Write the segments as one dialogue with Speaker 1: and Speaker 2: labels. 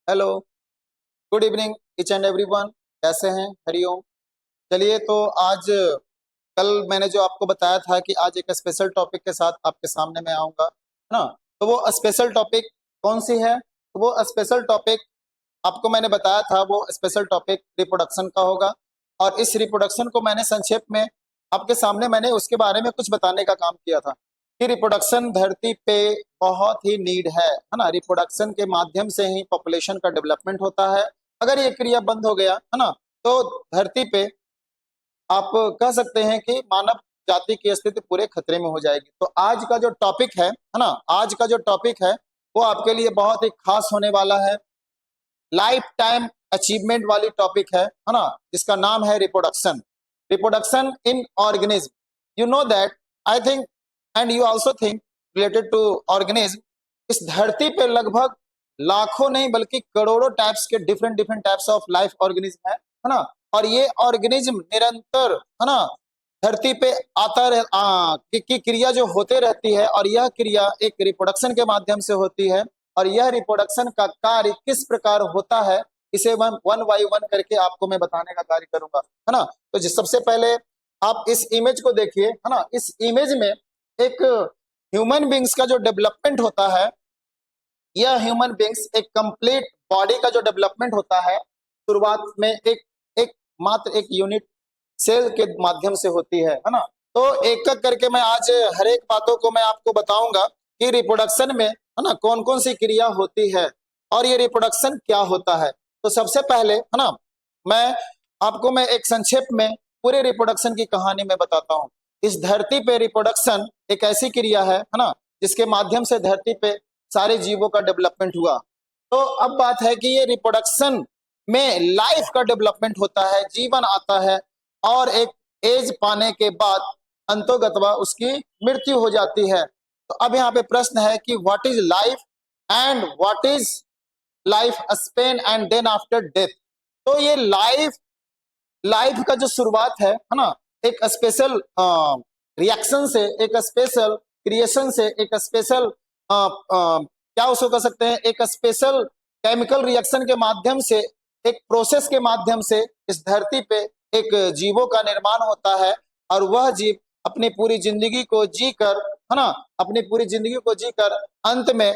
Speaker 1: Hello, good evening each and everyone. कैसे हैं? हरिओम। चलिए तो आज कल मैंने जो आपको बताया था कि आज एक स्पेशल टॉपिक के साथ आपके सामने मैं आऊंगा, है ना। तो वो स्पेशल टॉपिक कौन सी है? तो वो स्पेशल टॉपिक आपको मैंने बताया था, वो स्पेशल टॉपिक रिप्रोडक्शन का होगा। और इस रिप्रोडक्शन को मैंने संक्षेप में आपके सामने मैंने उसके बारे में कुछ बताने का काम किया था कि रिप्रोडक्शन धरती पे बहुत ही नीड है ना। रिप्रोडक्शन के माध्यम से ही पॉपुलेशन का डेवलपमेंट होता है। अगर ये क्रिया बंद हो गया, है ना, तो धरती पे आप कह सकते हैं कि मानव जाति की स्थिति पूरे खतरे में हो जाएगी। तो आज का जो टॉपिक है ना, आज का जो टॉपिक है वो आपके लिए बहुत ही खास होने वाला है। लाइफ टाइम अचीवमेंट वाली टॉपिक है ना, जिसका नाम है reproduction. Reproduction in organism. You know that, I think and you also think related to organism. इस धरती पे लगभग लाखों नहीं बल्कि करोड़ों टाइप्स के different different types of life organism है ना। और ये ऑर्गेनिज्म निरंतर, है ना, धरती पे की क्रिया जो होते रहती है, और यह क्रिया एक रिप्रोडक्शन के माध्यम से होती है। और यह रिप्रोडक्शन का कार्य किस प्रकार होता है, इसे वन बाई वन करके आपको मैं बताने का कार्य करूंगा, है ना। तो सबसे पहले आप इस इमेज को देखिए, है ना। इस इमेज में एक ह्यूमन बींग्स का जो डेवलपमेंट होता है, यह ह्यूमन बींग्स एक कंप्लीट बॉडी का जो डेवलपमेंट होता है, शुरुआत में एक एक मात्र एक यूनिट सेल के माध्यम से होती है ना। तो एक एक करके मैं आज हर एक बातों को मैं आपको बताऊंगा कि रिप्रोडक्शन में, है ना, कौन कौन सी क्रिया होती है और ये रिप्रोडक्शन क्या होता है। तो सबसे पहले, है ना, मैं एक संक्षेप में पूरे रिप्रोडक्शन की कहानी में बताता हूँ। इस धरती पे रिप्रोडक्शन एक ऐसी क्रिया है ना, जिसके माध्यम से धरती पे सारे जीवों का डेवलपमेंट हुआ। तो अब बात है कि ये रिप्रोडक्शन में लाइफ का डेवलपमेंट होता है, जीवन आता है, और एक एज पाने के बाद अंतोगतवा उसकी मृत्यु हो जाती है। तो अब यहाँ पे प्रश्न है कि what is life and what is life span and then after death. तो ये लाइफ लाइफ का जो शुरुआत है ना, एक स्पेशल रिएक्शन से, एक स्पेशल क्रिएशन से, एक स्पेशल क्या उसको कह सकते हैं, एक स्पेशल केमिकल रिएक्शन के माध्यम से, एक प्रोसेस के माध्यम से इस धरती पे एक जीवों का निर्माण होता है। और वह जीव अपनी पूरी जिंदगी को जीकर, है ना, अपनी पूरी जिंदगी को जीकर अंत में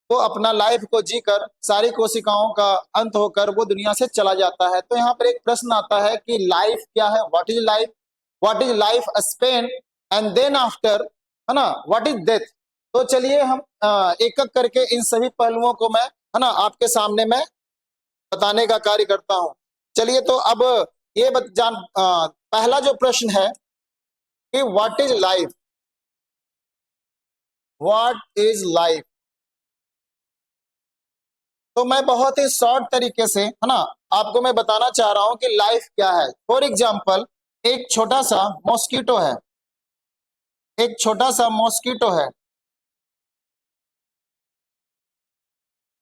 Speaker 1: वो अपना लाइफ को जीकर सारी कोशिकाओं का अंत होकर वो दुनिया से चला जाता है। तो यहाँ पर एक प्रश्न आता है कि लाइफ क्या है, what is life, what is life span and then after, है ना, व्हाट इज डेथ। तो चलिए हम एक एक करके इन सभी पहलुओं को मैं, है ना, आपके सामने मैं बताने का कार्य करता हूं। चलिए तो अब ये पहला जो प्रश्न है कि what is life, what is life. तो मैं बहुत ही शॉर्ट तरीके से, है ना, आपको मैं बताना चाह रहा हूं कि लाइफ क्या है। फॉर एग्जाम्पल, एक छोटा सा मॉस्किटो है, एक छोटा सा मॉस्किटो है।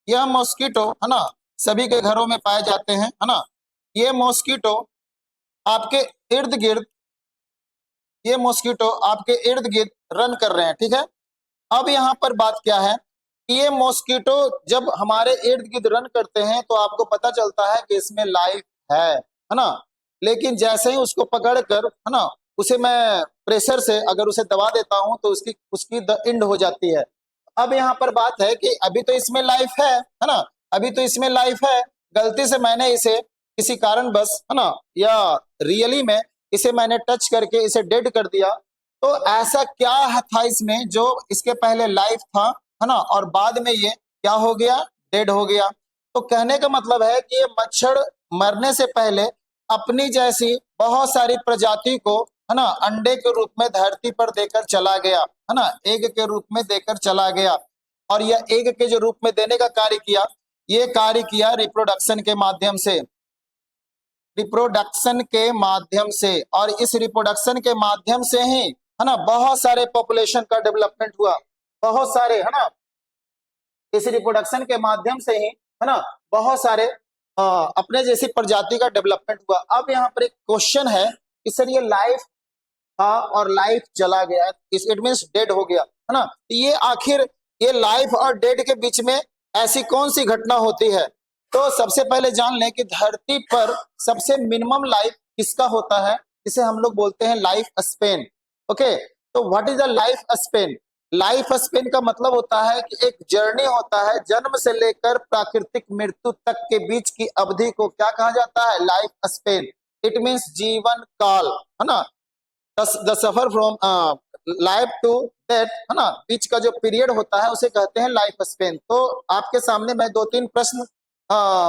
Speaker 1: यह मॉस्किटो, है ना, सभी के घरों में पाए जाते हैं, है ना। ये मॉस्किटो आपके इर्द गिर्द, ये मॉस्किटो आपके इर्द गिर्द रन कर रहे हैं, ठीक है। अब यहाँ पर बात क्या है कि ये मॉस्किटो जब हमारे इर्द गिर्द रन करते हैं तो आपको पता चलता है कि इसमें लाइफ है ना। लेकिन जैसे ही उसको पकड़कर, है ना, उसे मैं प्रेशर से अगर उसे दबा देता हूं तो उसकी उसकी द एंड हो जाती है। अब यहाँ पर बात है कि अभी तो इसमें लाइफ है ना, अभी तो इसमें लाइफ है। गलती से मैंने इसे किसी कारणवश, है ना, या रियली में इसे मैंने टच करके इसे डेड कर दिया। तो ऐसा क्या था इसमें जो इसके पहले लाइफ था, है ना, और बाद में ये क्या हो गया, डेड हो गया। तो कहने का मतलब है कि ये मच्छर मरने से पहले अपनी जैसी बहुत सारी प्रजाति को, है ना, अंडे के रूप में धरती पर देकर चला गया, है ना, एग के रूप में देकर चला गया। और यह एग के जो रूप में देने का कार्य किया, ये कार्य किया रिप्रोडक्शन के माध्यम से, रिप्रोडक्शन के माध्यम से। और इस रिप्रोडक्शन के माध्यम से ही, है ना, बहुत सारे पॉपुलेशन का डेवलपमेंट हुआ, बहुत सारे, है ना, इस रिप्रोडक्शन के माध्यम से ही, है ना, बहुत सारे अपने जैसी प्रजाति का डेवलपमेंट हुआ। अब यहाँ पर एक क्वेश्चन है कि सर ये लाइफ था और लाइफ चला गया, इट मींस डेड हो गया, है ना। ये आखिर ये लाइफ और डेड के बीच में ऐसी कौन सी घटना होती है तो सबसे पहले जान लें कि धरती पर सबसे मिनिमम लाइफ किसका होता है, जिसे हम लोग बोलते हैं लाइफ स्पेन। ओके, तो what is the life span? Life span का मतलब होता है कि एक जर्नी होता है, जन्म से लेकर प्राकृतिक मृत्यु तक के बीच की अवधि को क्या कहा जाता है? Life span. इट मीन्स जीवन काल, है ना। द सफर फ्रॉम लाइफ टू डेथ, है ना, बीच का जो पीरियड होता है उसे कहते हैं लाइफ स्पेन। तो आपके सामने मैं दो तीन प्रश्न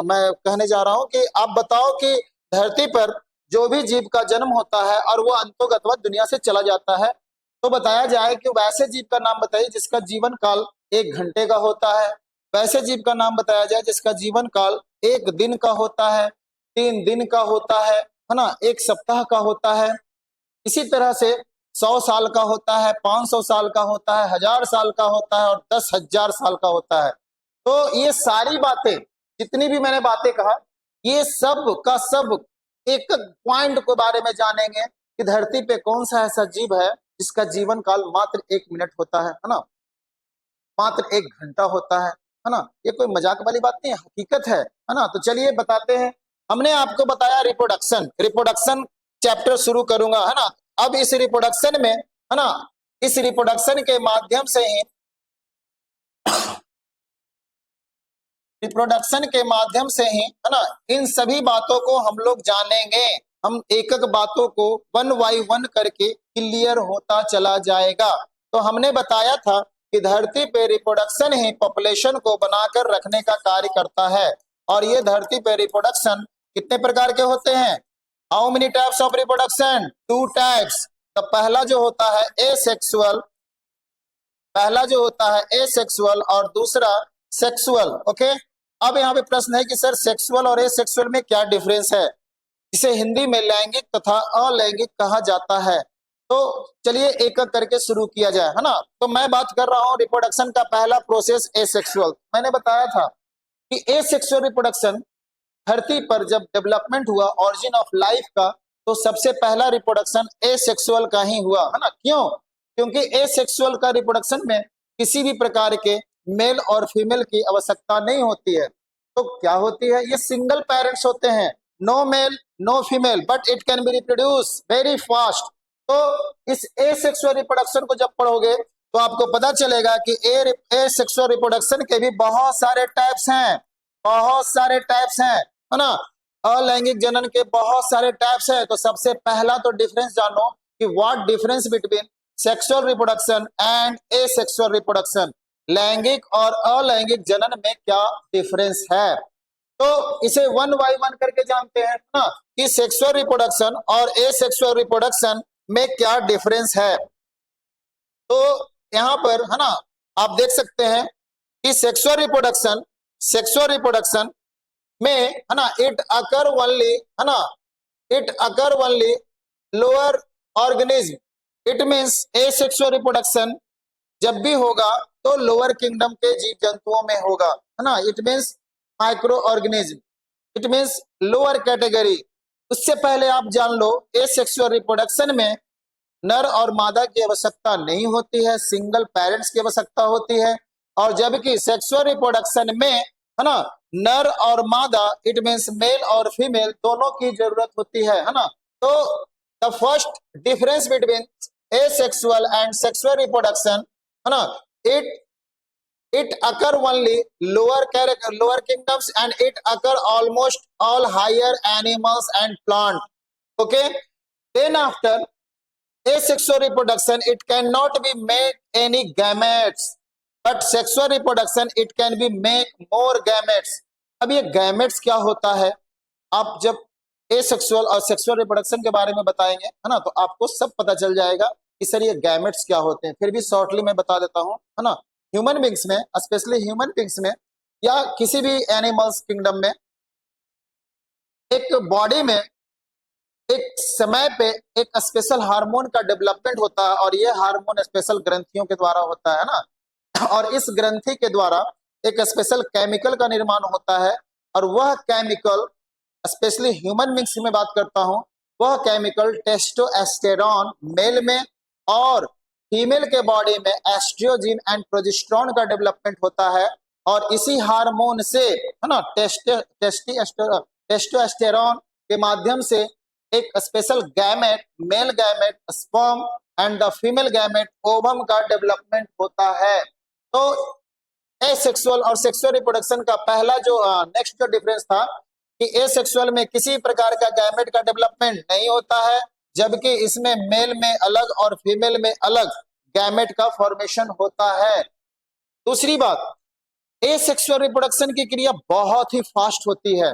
Speaker 1: मैं कहने जा रहा हूं कि आप बताओ कि धरती पर जो भी जीव का जन्म होता है और वो अंतोगतवा दुनिया से चला जाता है, तो बताया जाए कि वैसे जीव का नाम बताइए जिसका जीवन काल 1 घंटे का होता है। वैसे जीव का नाम बताया जाए जिसका जीवन काल 1 दिन का होता है, 3 दिन का होता है ना, 1 सप्ताह का होता है। इसी तरह से 100 साल का होता है, 500 साल का होता है, 1000 साल का होता है और 10,000 साल का होता है। तो ये सारी बातें, जितनी भी मैंने बातें कहा, ये सब का सब एक पॉइंट के बारे में जानेंगे कि धरती पे कौन सा ऐसा जीव है जिसका जीवन काल मात्र 1 मिनट होता है ना, मात्र 1 घंटा होता है ना। ये कोई मजाक वाली बात नहीं है, हकीकत है ना। तो चलिए बताते हैं। हमने आपको बताया रिप्रोडक्शन, रिप्रोडक्शन चैप्टर शुरू करूंगा, है ना। अब इस रिप्रोडक्शन में, है ना, इस रिप्रोडक्शन के माध्यम से ही, रिप्रोडक्शन के माध्यम से ही, है ना, इन सभी बातों को हम लोग जानेंगे। हम एक एक बातों को 1 बाय 1 करके क्लियर होता चला जाएगा। तो हमने बताया था कि धरती पे रिप्रोडक्शन ही पॉपुलेशन को बनाकर रखने का कार्य करता है। और ये धरती पे रिप्रोडक्शन कितने प्रकार के होते हैं? How many types of reproduction? 2 types. तो पहला जो होता है एसेक्सुअल, पहला जो होता है एसेक्सुअल और दूसरा सेक्सुअल। ओके, अब यहाँ पे प्रश्न है कि सर सेक्सुअल और एसेक्सुअल में क्या डिफरेंस है? इसे हिंदी में लैंगिक तथा अलैंगिक कहा जाता है। तो चलिए एक एक करके शुरू किया जाए, है ना। तो मैं बात कर रहा हूँ रिप्रोडक्शन का पहला प्रोसेस एसेक्सुअल। मैंने बताया था कि एसेक्सुअल रिप्रोडक्शन धरती पर जब डेवलपमेंट हुआ ऑरिजिन ऑफ लाइफ का, तो सबसे पहला रिप्रोडक्शन एसेक्सुअल का ही हुआ, है ना। क्यों? क्योंकि एसेक्सुअल का रिप्रोडक्शन में किसी भी प्रकार के मेल और फीमेल की आवश्यकता नहीं होती है। तो क्या होती है? ये सिंगल पेरेंट्स होते हैं, no male no female, but it can be reproduce very fast. तो इस एसेक्सुअल रिप्रोडक्शन को जब पढ़ोगे तो आपको पता चलेगा कि एसेक्सुअल रिप्रोडक्शन के भी बहुत सारे टाइप्स हैं, बहुत सारे टाइप्स हैं, है ना। अलैंगिक जनन के बहुत सारे टाइप्स हैं। तो सबसे पहला तो डिफरेंस जानो कि what difference between sexual reproduction and asexual reproduction, लैंगिक और अलैंगिक जनन में क्या डिफरेंस है। तो इसे 1 बाय 1 करके जानते हैं ना कि सेक्सुअल रिप्रोडक्शन और एसेक्सुअल रिप्रोडक्शन में क्या डिफरेंस है। तो यहाँ पर, है ना, आप देख सकते हैं कि सेक्सुअल रिप्रोडक्शन में, है ना, इट अकर ओनली, है ना, it occur only lower organism. It means asexual reproduction जब भी होगा तो लोअर किंगडम के जीव जंतुओं में होगा, है ना। It means micro organism, it means lower category. उससे पहले आप जान लो एसेक्सुअल रिप्रोडक्शन में नर और मादा की आवश्यकता नहीं होती है, सिंगल पेरेंट्स की आवश्यकता होती है। और जबकि सेक्सुअल रिप्रोडक्शन में, है ना, नर और मादा, इट मींस मेल और फीमेल दोनों की जरूरत होती है ना। तो the first difference between asexual and sexual reproduction, है ना, it occur only lower kingdoms and it occur almost all higher animals and plant. Okay, then after asexual reproduction it cannot be make any gametes, but sexual reproduction it can be make more gametes. अब ये gametes क्या होता है? आप जब asexual और sexual reproduction के बारे में बताएंगे, है ना, तो आपको सब पता चल जाएगा कि सर ये गैमेट्स क्या होते हैं। फिर भी शॉर्टली मैं बता देता हूं, है ना। ह्यूमन बींग्स में, स्पेशली ह्यूमन बींग्स में या किसी भी एनिमल्स किंगडम में, एक बॉडी में एक समय पे एक स्पेशल हार्मोन का डेवलपमेंट होता है और ये हार्मोन स्पेशल ग्रंथियों के द्वारा होता है ना। और इस ग्रंथि के द्वारा एक स्पेशल केमिकल का निर्माण होता है और वह केमिकल, स्पेशली ह्यूमन बींग्स में बात करता हूं, वह केमिकल टेस्टोस्टेरॉन मेल में और फीमेल के बॉडी में एस्ट्रोजन एंड प्रोजेस्टेरॉन का डेवलपमेंट होता है। और इसी हार्मोन से, है ना, टेस्टोस्टेरोन के माध्यम से एक special gamete, male gamete sperm and the female gamete ovum का डेवलपमेंट होता है। तो एसेक्सुअल और सेक्सुअल रिप्रोडक्शन का पहला जो नेक्स्ट जो डिफरेंस था कि एसेक्सुअल में किसी प्रकार का गैमेट का डेवलपमेंट नहीं होता है, जबकि इसमें मेल में अलग और फीमेल में अलग गैमेट का फॉर्मेशन होता है। दूसरी बात, एसेक्सुअल रिप्रोडक्शन की क्रिया बहुत ही फास्ट होती है।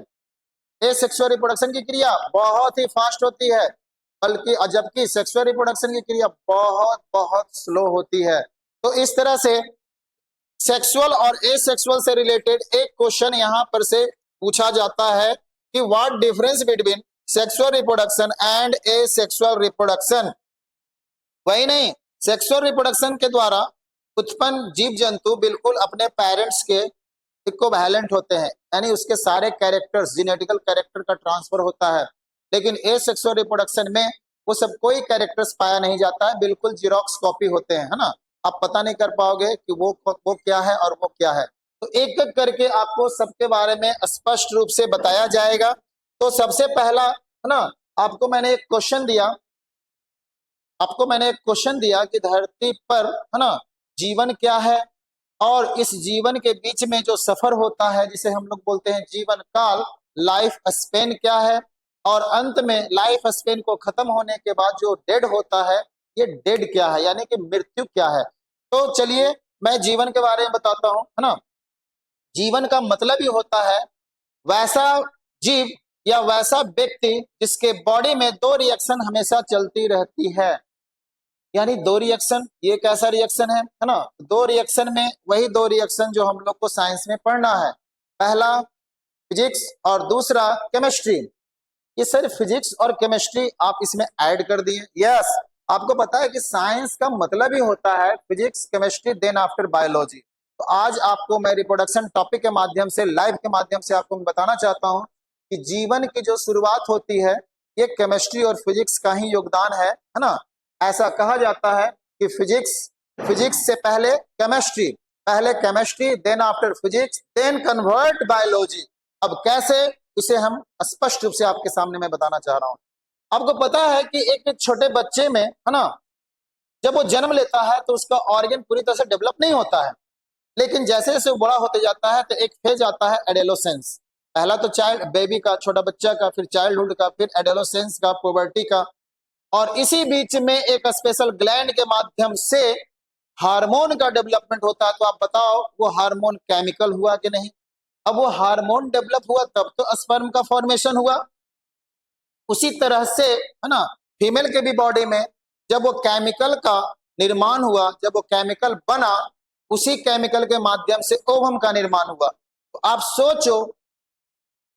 Speaker 1: एसेक्सुअल रिप्रोडक्शन की क्रिया बहुत ही फास्ट होती है, बल्कि जबकि सेक्सुअल रिप्रोडक्शन की क्रिया बहुत बहुत स्लो होती है। तो इस तरह से सेक्सुअल और एसेक्सुअल से रिलेटेड एक क्वेश्चन यहां पर से पूछा जाता है कि what difference between sexual reproduction and asexual reproduction. वही नहीं, सेक्सुअल रिप्रोडक्शन के द्वारा उत्पन्न जीव जंतु बिल्कुल अपने पेरेंट्स के इक्विवेलेंट होते हैं, यानी उसके सारे कैरेक्टर्स, जेनेटिकल कैरेक्टर का ट्रांसफर होता है। लेकिन एसेक्सुअल रिप्रोडक्शन में वो सब कोई कैरेक्टर्स पाया नहीं जाता है, बिल्कुल जीरोक्स कॉपी होते हैं, है ना। आप पता नहीं कर पाओगे कि वो क्या है और वो क्या है। तो एक एक करके आपको सबके बारे में स्पष्ट रूप से बताया जाएगा। तो सबसे पहला, है ना, आपको मैंने एक क्वेश्चन दिया कि धरती पर, है ना, जीवन क्या है, और इस जीवन के बीच में जो सफर होता है जिसे हम लोग बोलते हैं जीवन काल, लाइफ स्पेन क्या है, और अंत में लाइफ स्पेन को खत्म होने के बाद जो डेड होता है, ये डेड क्या है, यानी कि मृत्यु क्या है। तो चलिए मैं जीवन के बारे में बताता हूं, है ना। जीवन का मतलब ही होता है वैसा जीव या वैसा व्यक्ति जिसके बॉडी में दो रिएक्शन हमेशा चलती रहती है। यानी दो रिएक्शन, ये कैसा रिएक्शन है ना, दो रिएक्शन में वही दो रिएक्शन जो हम लोग को साइंस में पढ़ना है, पहला फिजिक्स और दूसरा केमिस्ट्री। ये सिर्फ फिजिक्स और केमिस्ट्री आप इसमें ऐड कर दिए। यस, आपको पता है कि साइंस का मतलब ही होता है physics, chemistry, then after biology. तो आज आपको मैं रिप्रोडक्शन टॉपिक के माध्यम से, लाइव के माध्यम से आपको मैं बताना चाहता हूं कि जीवन की जो शुरुआत होती है ये केमिस्ट्री और फिजिक्स का ही योगदान है ना। ऐसा कहा जाता है कि फिजिक्स से पहले chemistry, then after physics, then convert biology. अब कैसे, इसे हम स्पष्ट रूप से आपके सामने मैं बताना चाह रहा हूं। आपको पता है कि एक छोटे बच्चे में, है ना, जब वो जन्म लेता है तो उसका ऑर्गन पूरी तरह से डेवलप नहीं होता है, लेकिन जैसे जैसे वो बड़ा होते जाता है तो एक फेज आता है एडोलेसेंस। पहला तो चाइल्ड बेबी का, छोटा बच्चा का, फिर चाइल्डहुड का, फिर एडोलेसेंस का, पुबर्टी का, और इसी बीच में एक स्पेशल ग्लैंड के माध्यम से हार्मोन का डेवलपमेंट होता है। तो आप बताओ वो हार्मोन केमिकल हुआ कि नहीं। अब वो हार्मोन डेवलप हुआ तब तो स्पर्म का फॉर्मेशन हुआ। उसी तरह से, है ना, फीमेल के भी बॉडी में जब वो केमिकल का निर्माण हुआ, जब वो केमिकल बना, उसी केमिकल के माध्यम से ओवम का निर्माण हुआ। तो आप सोचो,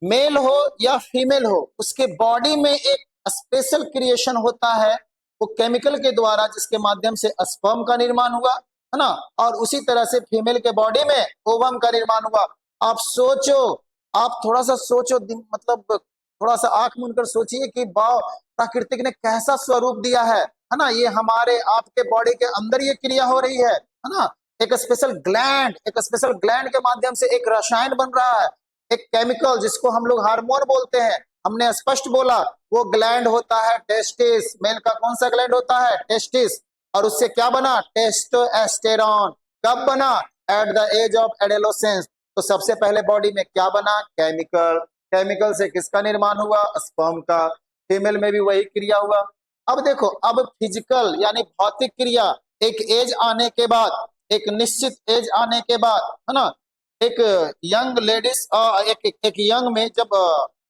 Speaker 1: मेल हो या फीमेल हो, उसके बॉडी में एक स्पेशल क्रिएशन होता है वो केमिकल के द्वारा, जिसके माध्यम से स्पर्म का निर्माण हुआ, है ना, और उसी तरह से फीमेल के बॉडी में ओवम का निर्माण हुआ। आप सोचो, आप थोड़ा सा सोचो, मतलब थोड़ा सा आंख मूंद कर सोचिए कि वाह, प्राकृतिक ने कैसा स्वरूप दिया है ना। ये हमारे आपके बॉडी के अंदर ये क्रिया हो रही है ना। एक स्पेशल ग्लैंड के माध्यम से एक रसायन बन रहा है, एक केमिकल जिसको हम लोग हार्मोन बोलते हैं। हमने स्पष्ट बोला वो ग्लैंड होता है टेस्टिस। मेल का कौन सा ग्लैंड होता है? टेस्टिस। और उससे क्या बना? टेस्टोस्टेरोन। कब बना? At the age of adolescence. तो सबसे पहले बॉडी में क्या बना? केमिकल। केमिकल से किसका निर्माण हुआ? स्पर्म का। फीमेल में भी वही क्रिया हुआ। अब देखो, अब फिजिकल यानी भौतिक क्रिया एक एज आने के बाद, एक निश्चित एज आने के बाद, है ना, एक यंग लेडीज एक यंग में जब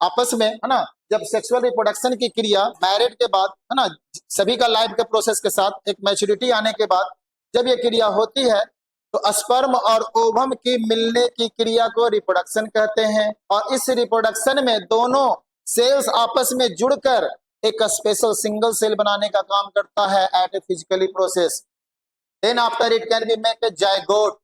Speaker 1: आपस में, है ना, जब सेक्सुअल रिप्रोडक्शन की क्रिया मैरिड के बाद, है ना, सभी का लाइफ के प्रोसेस के साथ एक मैच्योरिटी आने के बाद जब ये क्रिया होती है तो स्पर्म और ओवम की मिलने की क्रिया को रिप्रोडक्शन कहते हैं। और इस रिप्रोडक्शन में दोनों सेल्स आपस में जुड़कर एक स्पेशल सिंगल सेल बनाने का काम करता है at a physically process. Then after it can be make a zygote.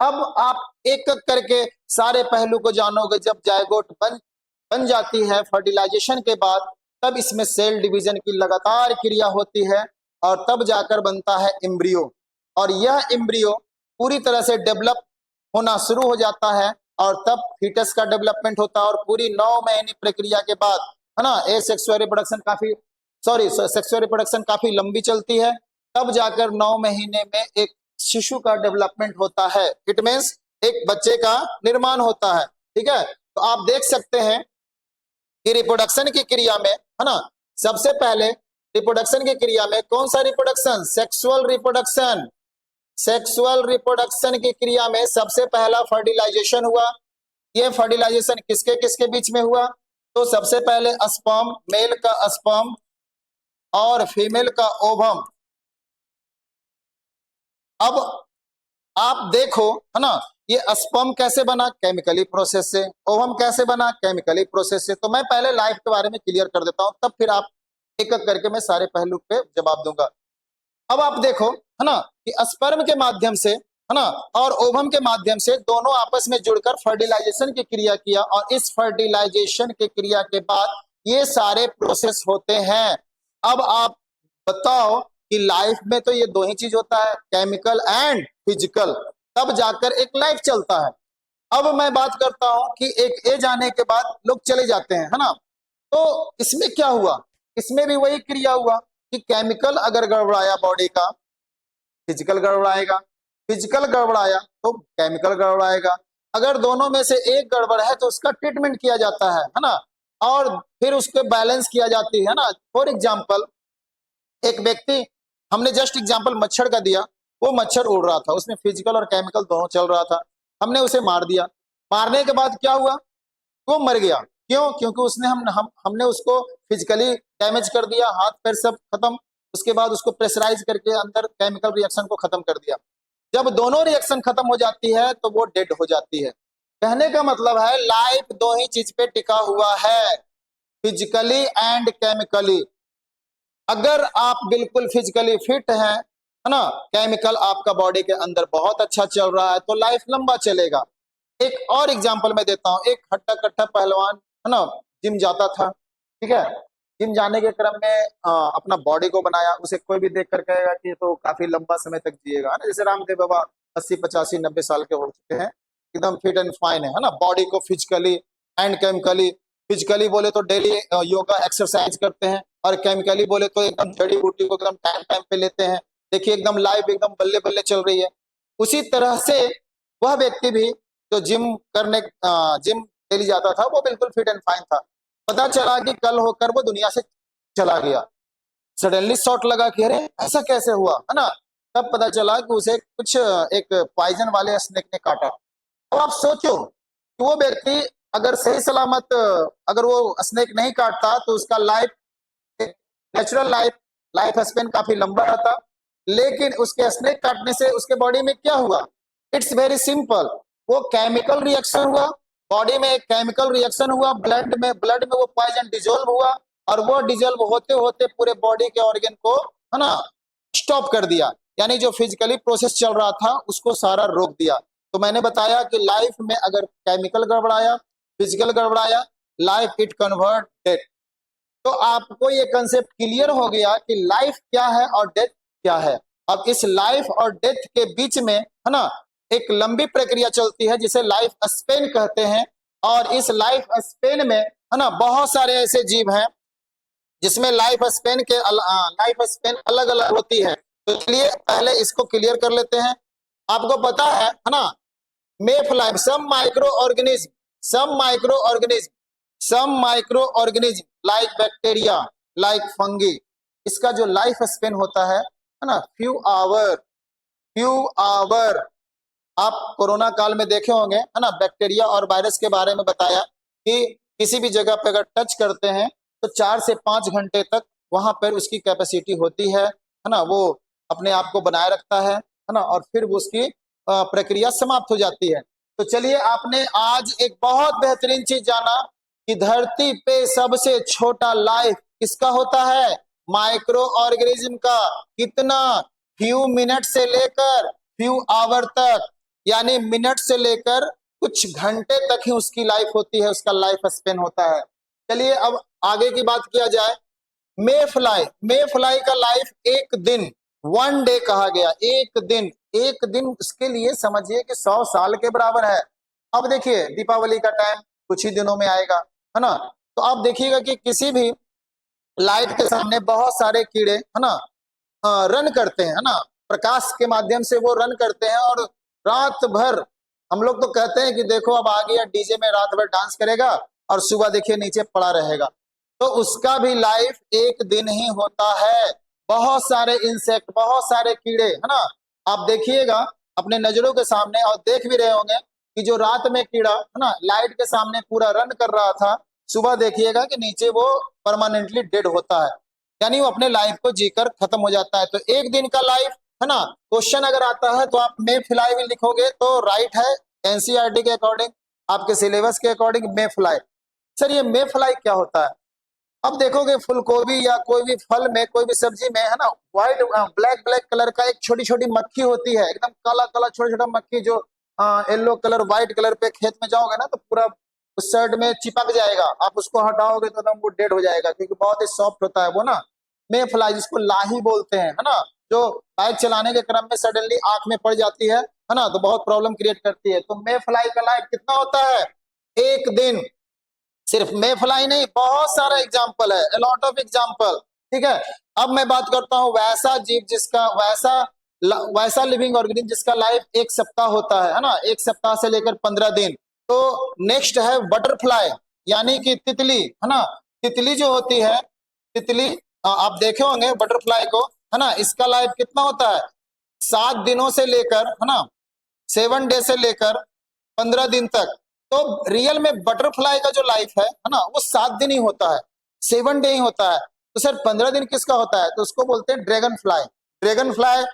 Speaker 1: अब आप एक एक करके सारे पहलू को जानोगे। जब जायगोट बन जाती है फर्टिलाइजेशन के बाद, तब इसमें सेल डिवीजन की लगातार क्रिया होती है और तब जाकर बनता है एम्ब्रियो। और यह एम्ब्रियो पूरी तरह से डेवलप होना शुरू हो जाता है और तब फीटस का डेवलपमेंट होता है और पूरी 9 महीने प्रक्रिया के बाद, है ना, ये सेक्सुअल रिप्रोडक्शन काफी लंबी चलती है। तब जाकर 9 महीने में एक शिशु का डेवलपमेंट होता है। इट मीन्स एक बच्चे का निर्माण होता है। ठीक है, तो आप देख सकते हैं कि रिप्रोडक्शन की क्रिया में, है ना, सबसे पहले रिप्रोडक्शन की क्रिया में कौन सा reproduction? Sexual reproduction. Sexual reproduction की क्रिया में सबसे पहला फर्टिलाइजेशन हुआ। ये फर्टिलाइजेशन किसके किसके बीच में हुआ? तो सबसे पहले स्पर्म, मेल का स्पर्म और फीमेल का ओवम। अब आप देखो, है ना, ये स्पर्म कैसे बना? केमिकली प्रोसेस से। ओवम कैसे बना? केमिकली प्रोसेस से। तो मैं पहले लाइफ के बारे में क्लियर कर देता हूं, तब फिर आप एक एक करके मैं सारे पहलू पे जवाब दूंगा। अब आप देखो, है ना, कि स्पर्म के माध्यम से, है ना, और ओवम के माध्यम से दोनों आपस में जुड़कर फर्टिलाइजेशन की क्रिया किया और इस फर्टिलाइजेशन की क्रिया के बाद ये सारे प्रोसेस होते हैं। अब आप बताओ कि लाइफ में तो ये दो ही चीज होता है, केमिकल एंड फिजिकल, तब जाकर एक लाइफ चलता है। अब मैं बात करता हूं कि एक एज आने के बाद लोग चले जाते हैं, है ना, तो इसमें क्या हुआ? इसमें भी वही क्रिया हुआ कि केमिकल अगर गड़बड़ाया बॉडी का, फिजिकल गड़बड़ाएगा, फिजिकल गड़बड़ाया तो केमिकल गड़बड़ाएगा। अगर दोनों में से एक गड़बड़ है तो उसका ट्रीटमेंट किया जाता है ना, और फिर उसके बैलेंस किया जाती है ना। फॉर एग्जाम्पल, एक व्यक्ति, हमने जस्ट एग्जाम्पल मच्छर का दिया, वो मच्छर उड़ रहा था, उसमें फिजिकल और केमिकल दोनों चल रहा था, हमने उसे मार दिया। मारने के बाद क्या हुआ? वो मर गया। क्यों? क्योंकि उसने हमने उसको फिजिकली डैमेज कर दिया, हाथ पैर सब खत्म, उसके बाद उसको प्रेशराइज करके अंदर केमिकल रिएक्शन को खत्म कर दिया। जब दोनों रिएक्शन खत्म हो जाती है तो वो डेड हो जाती है। कहने का मतलब है लाइफ दो ही चीज पे टिका हुआ है, फिजिकली एंड केमिकली। अगर आप बिल्कुल फिजिकली फिट हैं, है ना, केमिकल आपका बॉडी के अंदर बहुत अच्छा चल रहा है, तो लाइफ लंबा चलेगा। एक और एग्जांपल मैं देता हूं। एक हट्टा कट्टा पहलवान, है ना, जिम जाता था। ठीक है, जिम जाने के क्रम में अपना बॉडी को बनाया। उसे कोई भी देख कर कहेगा कि ये तो काफी लंबा समय तक जिएगा, है ना। जैसे रामदेव बाबा 80 85 90 साल के हो चुके हैं, एकदम फिट एंड फाइन है ना। बॉडी को फिजिकली एंड केमिकली, फिजिकली बोले तो डेली योगा एक्सरसाइज करते हैं, और केमिकली बोले तो एकदम जड़ी बूटी को एकदम टाइम टाइम पे लेते हैं। देखिए एकदम लाइफ एकदम बल्ले बल्ले चल रही है। उसी तरह से वह व्यक्ति भी जो जिम डेली जाता था, वो बिल्कुल फिट एंड फाइन था। पता चला कि कल होकर वो दुनिया से चला गया। सडनली शॉट लगा कि अरे ऐसा कैसे हुआ, है ना। तब पता चला कि उसे कुछ एक पॉइजन वाले स्नेक ने काटा। अब आप सोचो कि वो व्यक्ति अगर सही सलामत अगर वो स्नेक नहीं काटता तो उसका लाइफ, नेचुरल लाइफ स्पेन काफी लंबा रहता। लेकिन उसके स्नेक काटने से उसके बॉडी में क्या हुआ? इट्स वेरी सिंपल, वो केमिकल रिएक्शन हुआ, बॉडी में एक केमिकल रिएक्शन हुआ, ब्लड में वो पॉइजन डिजोल्व हुआ, और वो डिजोल्व होते होते पूरे बॉडी के ऑर्गन को, है ना, स्टॉप कर दिया। यानी जो फिजिकली प्रोसेस चल रहा था उसको सारा रोक दिया। तो मैंने बताया कि लाइफ में अगर केमिकल गड़बड़ाया, फिजिकल गड़बड़ाया, लाइफ इट कन्वर्ट डेथ। तो आपको ये कंसेप्ट क्लियर हो गया कि लाइफ क्या है और डेथ क्या है। अब इस लाइफ और डेथ के बीच में, है ना, एक लंबी प्रक्रिया चलती है जिसे लाइफ स्पेन कहते हैं। और इस लाइफ स्पेन में, है ना, बहुत सारे ऐसे जीव हैं जिसमें लाइफ स्पेन अलग अलग होती है। तो चलिए पहले इसको क्लियर कर लेते हैं। आपको पता है ना, मेफ life, some micro organism like bacteria, like fungi, इसका जो लाइफ स्पेन होता है ना, फ्यू आवर। आप कोरोना काल में देखे होंगे, है ना, बैक्टीरिया और वायरस के बारे में बताया कि किसी भी जगह पे अगर टच करते हैं तो 4 से 5 घंटे तक वहां पर उसकी कैपेसिटी होती है ना, वो अपने आप को बनाए रखता है ना, और फिर वो उसकी प्रक्रिया समाप्त हो जाती है। तो चलिए, आपने आज एक बहुत बेहतरीन चीज जाना कि धरती पे सबसे छोटा लाइफ किसका होता है? माइक्रो ऑर्गेनिज्म का। कितना? फ्यू मिनट से लेकर फ्यू आवर तक, यानी मिनट से लेकर कुछ घंटे तक ही उसकी लाइफ होती है, उसका लाइफ स्पेन होता है। चलिए अब आगे की बात किया जाए। मे फ्लाई का लाइफ 1 दिन, वन डे कहा गया, एक दिन। एक दिन उसके लिए समझिए कि 100 साल के बराबर है। अब देखिए दीपावली का टाइम कुछ ही दिनों में आएगा, है ना। तो आप देखिएगा कि किसी भी लाइट के सामने बहुत सारे कीड़े, है ना, रन करते हैं, है ना, प्रकाश के माध्यम से वो रन करते हैं और रात भर हम लोग तो कहते हैं कि देखो अब आ गया डीजे में रात भर डांस करेगा और सुबह देखिए नीचे पड़ा रहेगा। तो उसका भी लाइफ एक दिन ही होता है। बहुत सारे इंसेक्ट, बहुत सारे कीड़े, है ना, आप देखिएगा अपने नजरों के सामने और देख भी रहे होंगे कि जो रात में कीड़ा, है ना, लाइट के सामने पूरा रन कर रहा था, सुबह देखिएगा कि नीचे वो परमानेंटली डेड होता है, यानी वो अपने लाइफ को जीकर खत्म हो जाता है। तो एक दिन का लाइफ, है ना, क्वेश्चन अगर आता है तो आप मे फ्लाई भी लिखोगे तो राइट है, एनसीईआरटी के अकॉर्डिंग, आपके सिलेबस के अकॉर्डिंग मे फ्लाई। सर ये मे फ्लाई क्या होता है? अब देखोगे फूलगोभी या कोई भी फल में, कोई भी सब्जी में, है ना, व्हाइट ब्लैक ब्लैक कलर का एक छोटी छोटी मक्खी होती है, एकदम काला काला छोटा छोटा मक्खी, जो येलो कलर व्हाइट कलर पे खेत में जाओगे ना तो पूरा उस साइड में चिपक जाएगा, आप उसको हटाओगे तो एकदम वो डेड हो जाएगा, क्योंकि बहुत ही सॉफ्ट होता है वो ना। मे फ्लाई जिसको लाही बोलते हैं, है ना, जो बाइक चलाने के क्रम में सडनली आंख में पड़ जाती है ना, तो बहुत प्रॉब्लम क्रिएट करती है। तो मे फ्लाई का लाइफ कितना होता है? एक दिन। सिर्फ मे फ्लाई नहीं, बहुत सारा एग्जाम्पल है, अलॉट ऑफ एग्जाम्पल। ठीक है, अब मैं बात करता हूं वैसा जीव जिसका वैसा लिविंग ऑर्गेनिज्म जिसका लाइफ एक सप्ताह होता है ना, एक सप्ताह से लेकर 15 दिन। तो नेक्स्ट है बटरफ्लाई, यानी कि तितली, है ना। तितली जो होती है, तितली आप देखे होंगे बटरफ्लाई को, है ना, इसका लाइफ कितना होता है? 7 दिनों से लेकर, है ना, 7 डे से लेकर 15 दिन तक। तो रियल में बटरफ्लाई का जो लाइफ है ना, वो 7 दिन ही होता है, 7 डे ही होता है। तो सर 15 दिन किसका होता है? तो उसको बोलते हैं ड्रैगन फ्लाई। ड्रैगन फ्लाई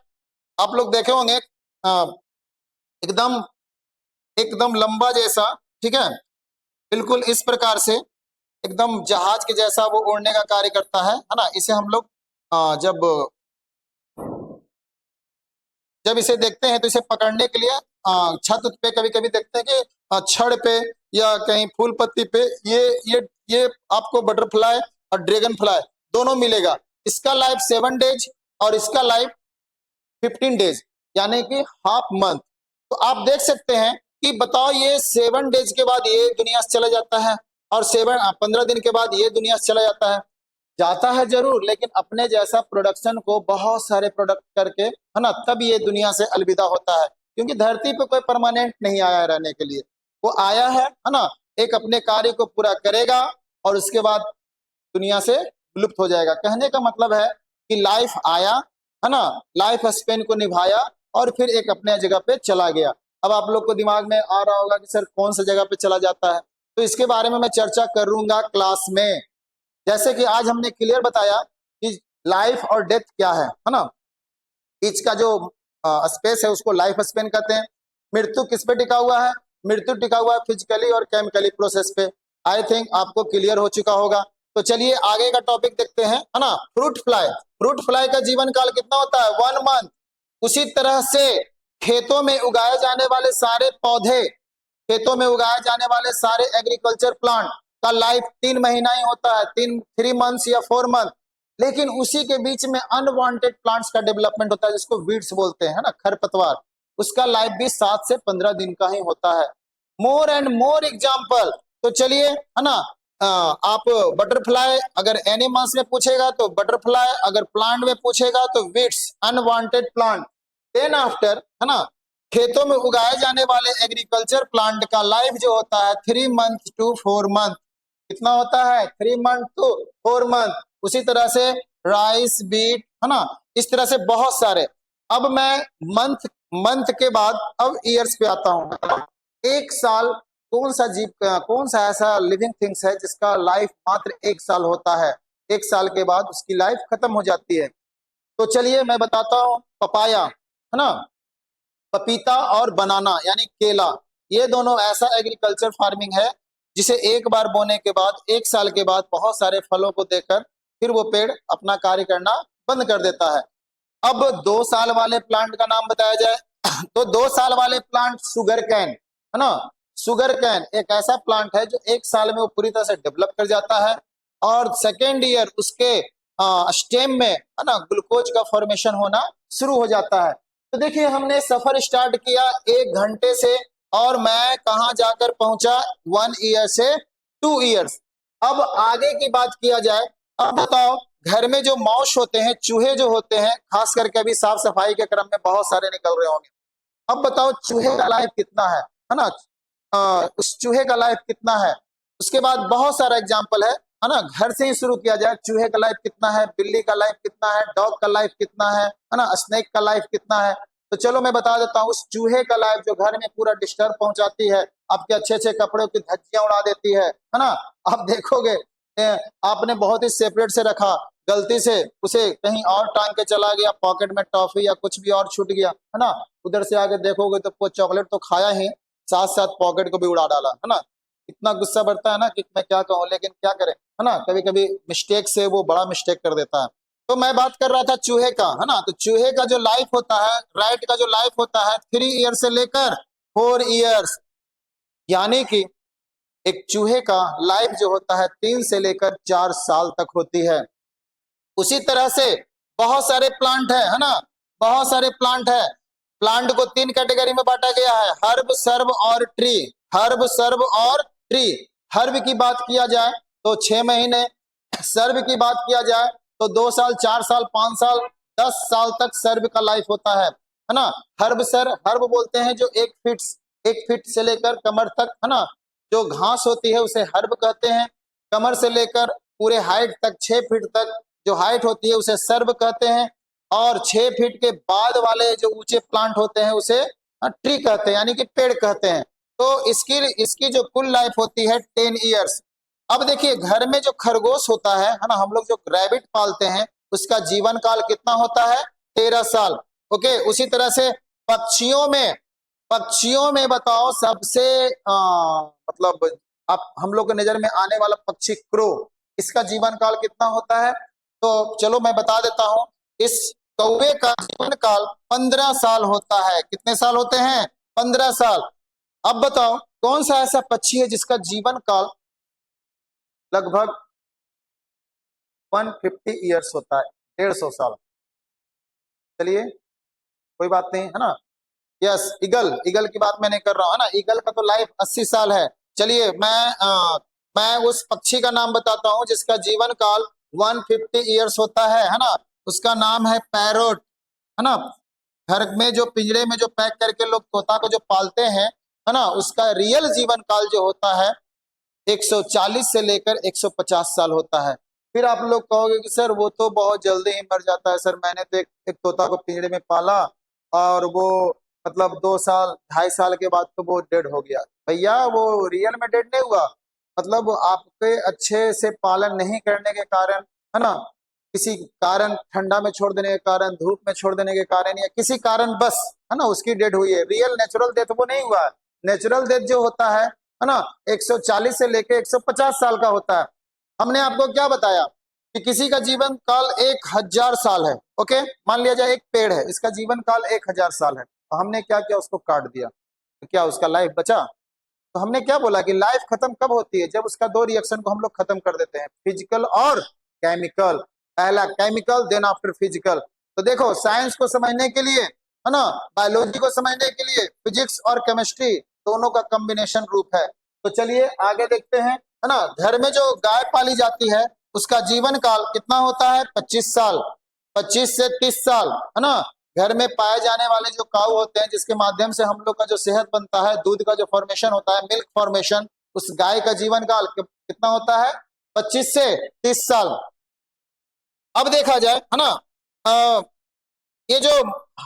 Speaker 1: आप लोग देखे होंगे, एकदम एकदम लंबा जैसा, ठीक है, बिल्कुल इस प्रकार से एकदम जहाज के जैसा वो उड़ने का कार्य करता है ना। इसे हम लोग जब जब इसे देखते हैं तो इसे पकड़ने के लिए छत पे कभी कभी देखते हैं कि छड़ पे या कहीं फूल पत्ती पे ये आपको बटरफ्लाई और ड्रैगन फ्लाई दोनों मिलेगा। इसका लाइफ 7 डेज और इसका लाइफ 15 डेज, यानी कि हाफ मंथ। तो आप देख सकते हैं कि बताओ ये 7 डेज के बाद ये दुनिया से चला जाता है और 15 दिन के बाद ये दुनिया से चला जाता है जरूर, लेकिन अपने जैसा प्रोडक्शन को बहुत सारे प्रोडक्ट करके, है ना, तब ये दुनिया से अलविदा होता है। क्योंकि धरती पे कोई परमानेंट नहीं आया रहने के लिए, वो आया है ना, एक अपने कार्य को पूरा करेगा और उसके बाद दुनिया से विलुप्त हो जाएगा। कहने का मतलब है कि लाइफ आया, है ना, लाइफ स्पेन को निभाया और फिर एक अपने जगह पे चला गया। अब आप लोग को दिमाग में आ रहा होगा कि सर कौन सा जगह पे चला जाता है, तो इसके बारे में मैं चर्चा करूंगा क्लास में। जैसे कि आज हमने क्लियर बताया कि लाइफ और डेथ क्या है ना, बीच का जो स्पेस है उसको लाइफ स्पेन कहते हैं। मृत्यु किस पे टिका हुआ है? मृत्यु टिका हुआ है फिजिकली और केमिकली प्रोसेस पे। आई थिंक आपको क्लियर हो चुका होगा। तो चलिए आगे का टॉपिक देखते हैं, है ना। फ्रूट फ्लाई, फ्रूट फ्लाई का जीवन काल कितना होता है? 1 मंथ। उसी तरह से खेतों में उगाए जाने वाले सारे पौधे, खेतों में उगाए जाने वाले सारे एग्रीकल्चर प्लांट का लाइफ 3 महीना ही होता है, 3 मंथ्स या 4 मंथ। लेकिन उसी के बीच में अनवांटेड प्लांट्स का डेवलपमेंट होता है जिसको वीड्स बोलते हैं ना, खरपतवार। उसका लाइफ भी 7 से 15 दिन का ही होता है। More and more example. तो चलिए, है ना, आप बटरफ्लाई अगर एनिमल्स में पूछेगा तो बटरफ्लाई, अगर प्लांट में पूछेगा तो weeds, unwanted plant. Then after, है ना, खेतों में उगाए जाने वाले एग्रीकल्चर प्लांट का लाइफ जो होता है 3 मंथ to 4 मंथ। कितना होता है? 3 मंथ to 4 मंथ। उसी तरह से राइस, बीट, है ना, इस तरह से बहुत सारे। अब मैं मंथ मंथ के बाद अब ईयर्स पे आता हूं। एक साल, कौन सा जीव, कौन सा ऐसा लिविंग थिंग्स है जिसका लाइफ मात्र 1 साल होता है? 1 साल के बाद उसकी लाइफ खत्म हो जाती है। तो चलिए मैं बताता हूँ, पपाया, है ना, पपीता और बनाना यानी केला, ये दोनों ऐसा एग्रीकल्चर फार्मिंग है जिसे एक बार बोने के बाद 1 साल के बाद बहुत सारे फलों को देकर फिर वो पेड़ अपना कार्य करना बंद कर देता है। अब 2 साल वाले प्लांट का नाम बताया जाए तो 2 साल वाले प्लांट सुगर कैन, है ना। सुगर कैन एक ऐसा प्लांट है जो 1 साल में वो पूरी तरह से डेवलप कर जाता है और सेकेंड ईयर उसके स्टेम में है ना ग्लूकोज का फॉर्मेशन होना शुरू हो जाता है। तो देखिए हमने सफर स्टार्ट किया 1 घंटे से और मैं कहाँ जाकर पहुंचा 1 ईयर से 2 ईयर्स। अब आगे की बात किया जाए, अब बताओ घर में जो माउस होते हैं, चूहे जो होते हैं, खास करके अभी साफ सफाई के क्रम में बहुत सारे निकल रहे होंगे। अब बताओ चूहे का लाइफ कितना है ना, उस चूहे का लाइफ कितना है। उसके बाद बहुत सारा एग्जाम्पल है ना, घर से ही शुरू किया जाए। चूहे का लाइफ कितना है, बिल्ली का लाइफ कितना है, डॉग का लाइफ कितना है ना, स्नेक का लाइफ कितना है। तो चलो मैं बता देता हूँ, उस चूहे का लाइफ जो घर में पूरा डिस्टर्ब पहुंचाती है, आपके अच्छे अच्छे कपड़ों की धज्जियां उड़ा देती है ना। आप देखोगे आपने बहुत ही सेपरेट से रखा, गलती से उसे कहीं और टांग के चला गया, पॉकेट में टॉफी या कुछ भी और छूट गया है ना, उधर से आके देखोगे तो वो चॉकलेट तो खाया ही, साथ साथ पॉकेट को भी उड़ा डाला है ना। इतना गुस्सा बढ़ता है ना कि मैं क्या कहूँ, लेकिन क्या करें है ना, कभी कभी मिस्टेक से वो बड़ा मिस्टेक कर देता है। तो मैं बात कर रहा था चूहे का, है ना। तो चूहे का जो लाइफ होता है, राइट का जो लाइफ होता है 3 ईयर से लेकर 4 ईयर्स, यानी कि एक चूहे का लाइफ जो होता है 3 से लेकर 4 साल तक होती है। उसी तरह से बहुत सारे प्लांट है ना, बहुत सारे प्लांट है। प्लांट को 3 कैटेगरी में बांटा गया है, हर्ब, सर्ब और ट्री। हर्ब, सर्ब और ट्री। हर्ब की बात किया जाए तो 6 महीने, सर्ब की बात किया जाए तो 2 साल, 4 साल, 5 साल, 10 साल तक सर्ब का लाइफ होता है ना। हर्ब सर, हर्ब बोलते हैं जो 1 फीट से लेकर कमर तक है ना, जो घास होती है उसे हर्ब कहते हैं। कमर से लेकर पूरे हाइट तक 6 फीट तक जो हाइट होती है उसे सर्ब कहते हैं। और 6 फीट के बाद वाले जो ऊंचे प्लांट होते हैं उसे ट्री कहते हैं, यानी कि पेड़ कहते हैं। तो इसकी जो कुल लाइफ होती है 10 ईयर्स। अब देखिए घर में जो खरगोश होता है ना, हम लोग जो रैबिट पालते हैं, उसका जीवन काल कितना होता है, 13 साल। ओके, उसी तरह से पक्षियों में बताओ सबसे मतलब आप हम लोग के नजर में आने वाला पक्षी क्रो, इसका जीवन काल कितना होता है। तो चलो मैं बता देता हूं, इस कौवे का जीवन काल 15 साल होता है। कितने साल होते हैं, 15 साल। अब बताओ कौन सा ऐसा पक्षी है जिसका जीवन काल लगभग 150 ईयर्स होता है, 150 साल। चलिए कोई बात नहीं है ना। यस, ईगल की बात मैं नहीं कर रहा हूं, है ना। ईगल का तो लाइफ 80 साल है। चलिए मैं उस पक्षी का नाम बताता हूं जिसका जीवन काल 150 ईयर्स होता है ना। उसका नाम है पैरोट, है ना। घर में जो पिंजरे में जो पैक करके लोग तोता को जो पालते हैं, है ना, उसका रियल जीवन काल जो होता है 140 से लेकर 150 साल होता है। फिर आप लोग कहोगे कि सर वो तो बहुत जल्दी ही मर जाता है। सर मैंने तो एक तोता को पिंजरे में पाला और वो मतलब 2 साल 2.5 साल के बाद तो वो डेड हो गया। भैया वो रियल में डेड नहीं हुआ, मतलब आपके अच्छे से पालन नहीं करने के कारण, है ना, किसी कारण, ठंडा में छोड़ देने के कारण, धूप में छोड़ देने के कारण, या किसी कारण बस, है ना, उसकी डेड हुई है। रियल नेचुरल डेथ वो नहीं हुआ है। नेचुरल डेथ जो होता है ना, 140 से लेके 150 साल का होता है। हमने आपको क्या बताया कि किसी का जीवन काल 1000 साल है। ओके, मान लिया जाए एक पेड़ है, इसका जीवन काल 1000 साल है, तो हमने क्या किया, उसको काट दिया, तो क्या उसका लाइफ बचा। तो हमने क्या बोला कि लाइफ खत्म कब होती है, जब उसका 2 रिएक्शन को हम लोग खत्म कर देते हैं, फिजिकल और केमिकल। पहला केमिकल, देन आफ्टर फिजिकल। तो देखो साइंस को समझने के लिए, है ना, बायोलॉजी को समझने के लिए फिजिक्स और केमिस्ट्री दोनों का कॉम्बिनेशन रूप है। तो चलिए आगे देखते हैं, है ना। घर में जो गाय पाली जाती है उसका जीवन काल कितना होता है, 25 साल, 25 से 30 साल, है ना। घर में पाए जाने वाले जो काऊ होते हैं जिसके माध्यम से हम लोग का जो सेहत बनता है, दूध का जो फॉर्मेशन होता है, मिल्क फॉर्मेशन, उस गाय का जीवन काल कितना होता है, 25 से 30 साल। अब देखा जाए, है ना, ये जो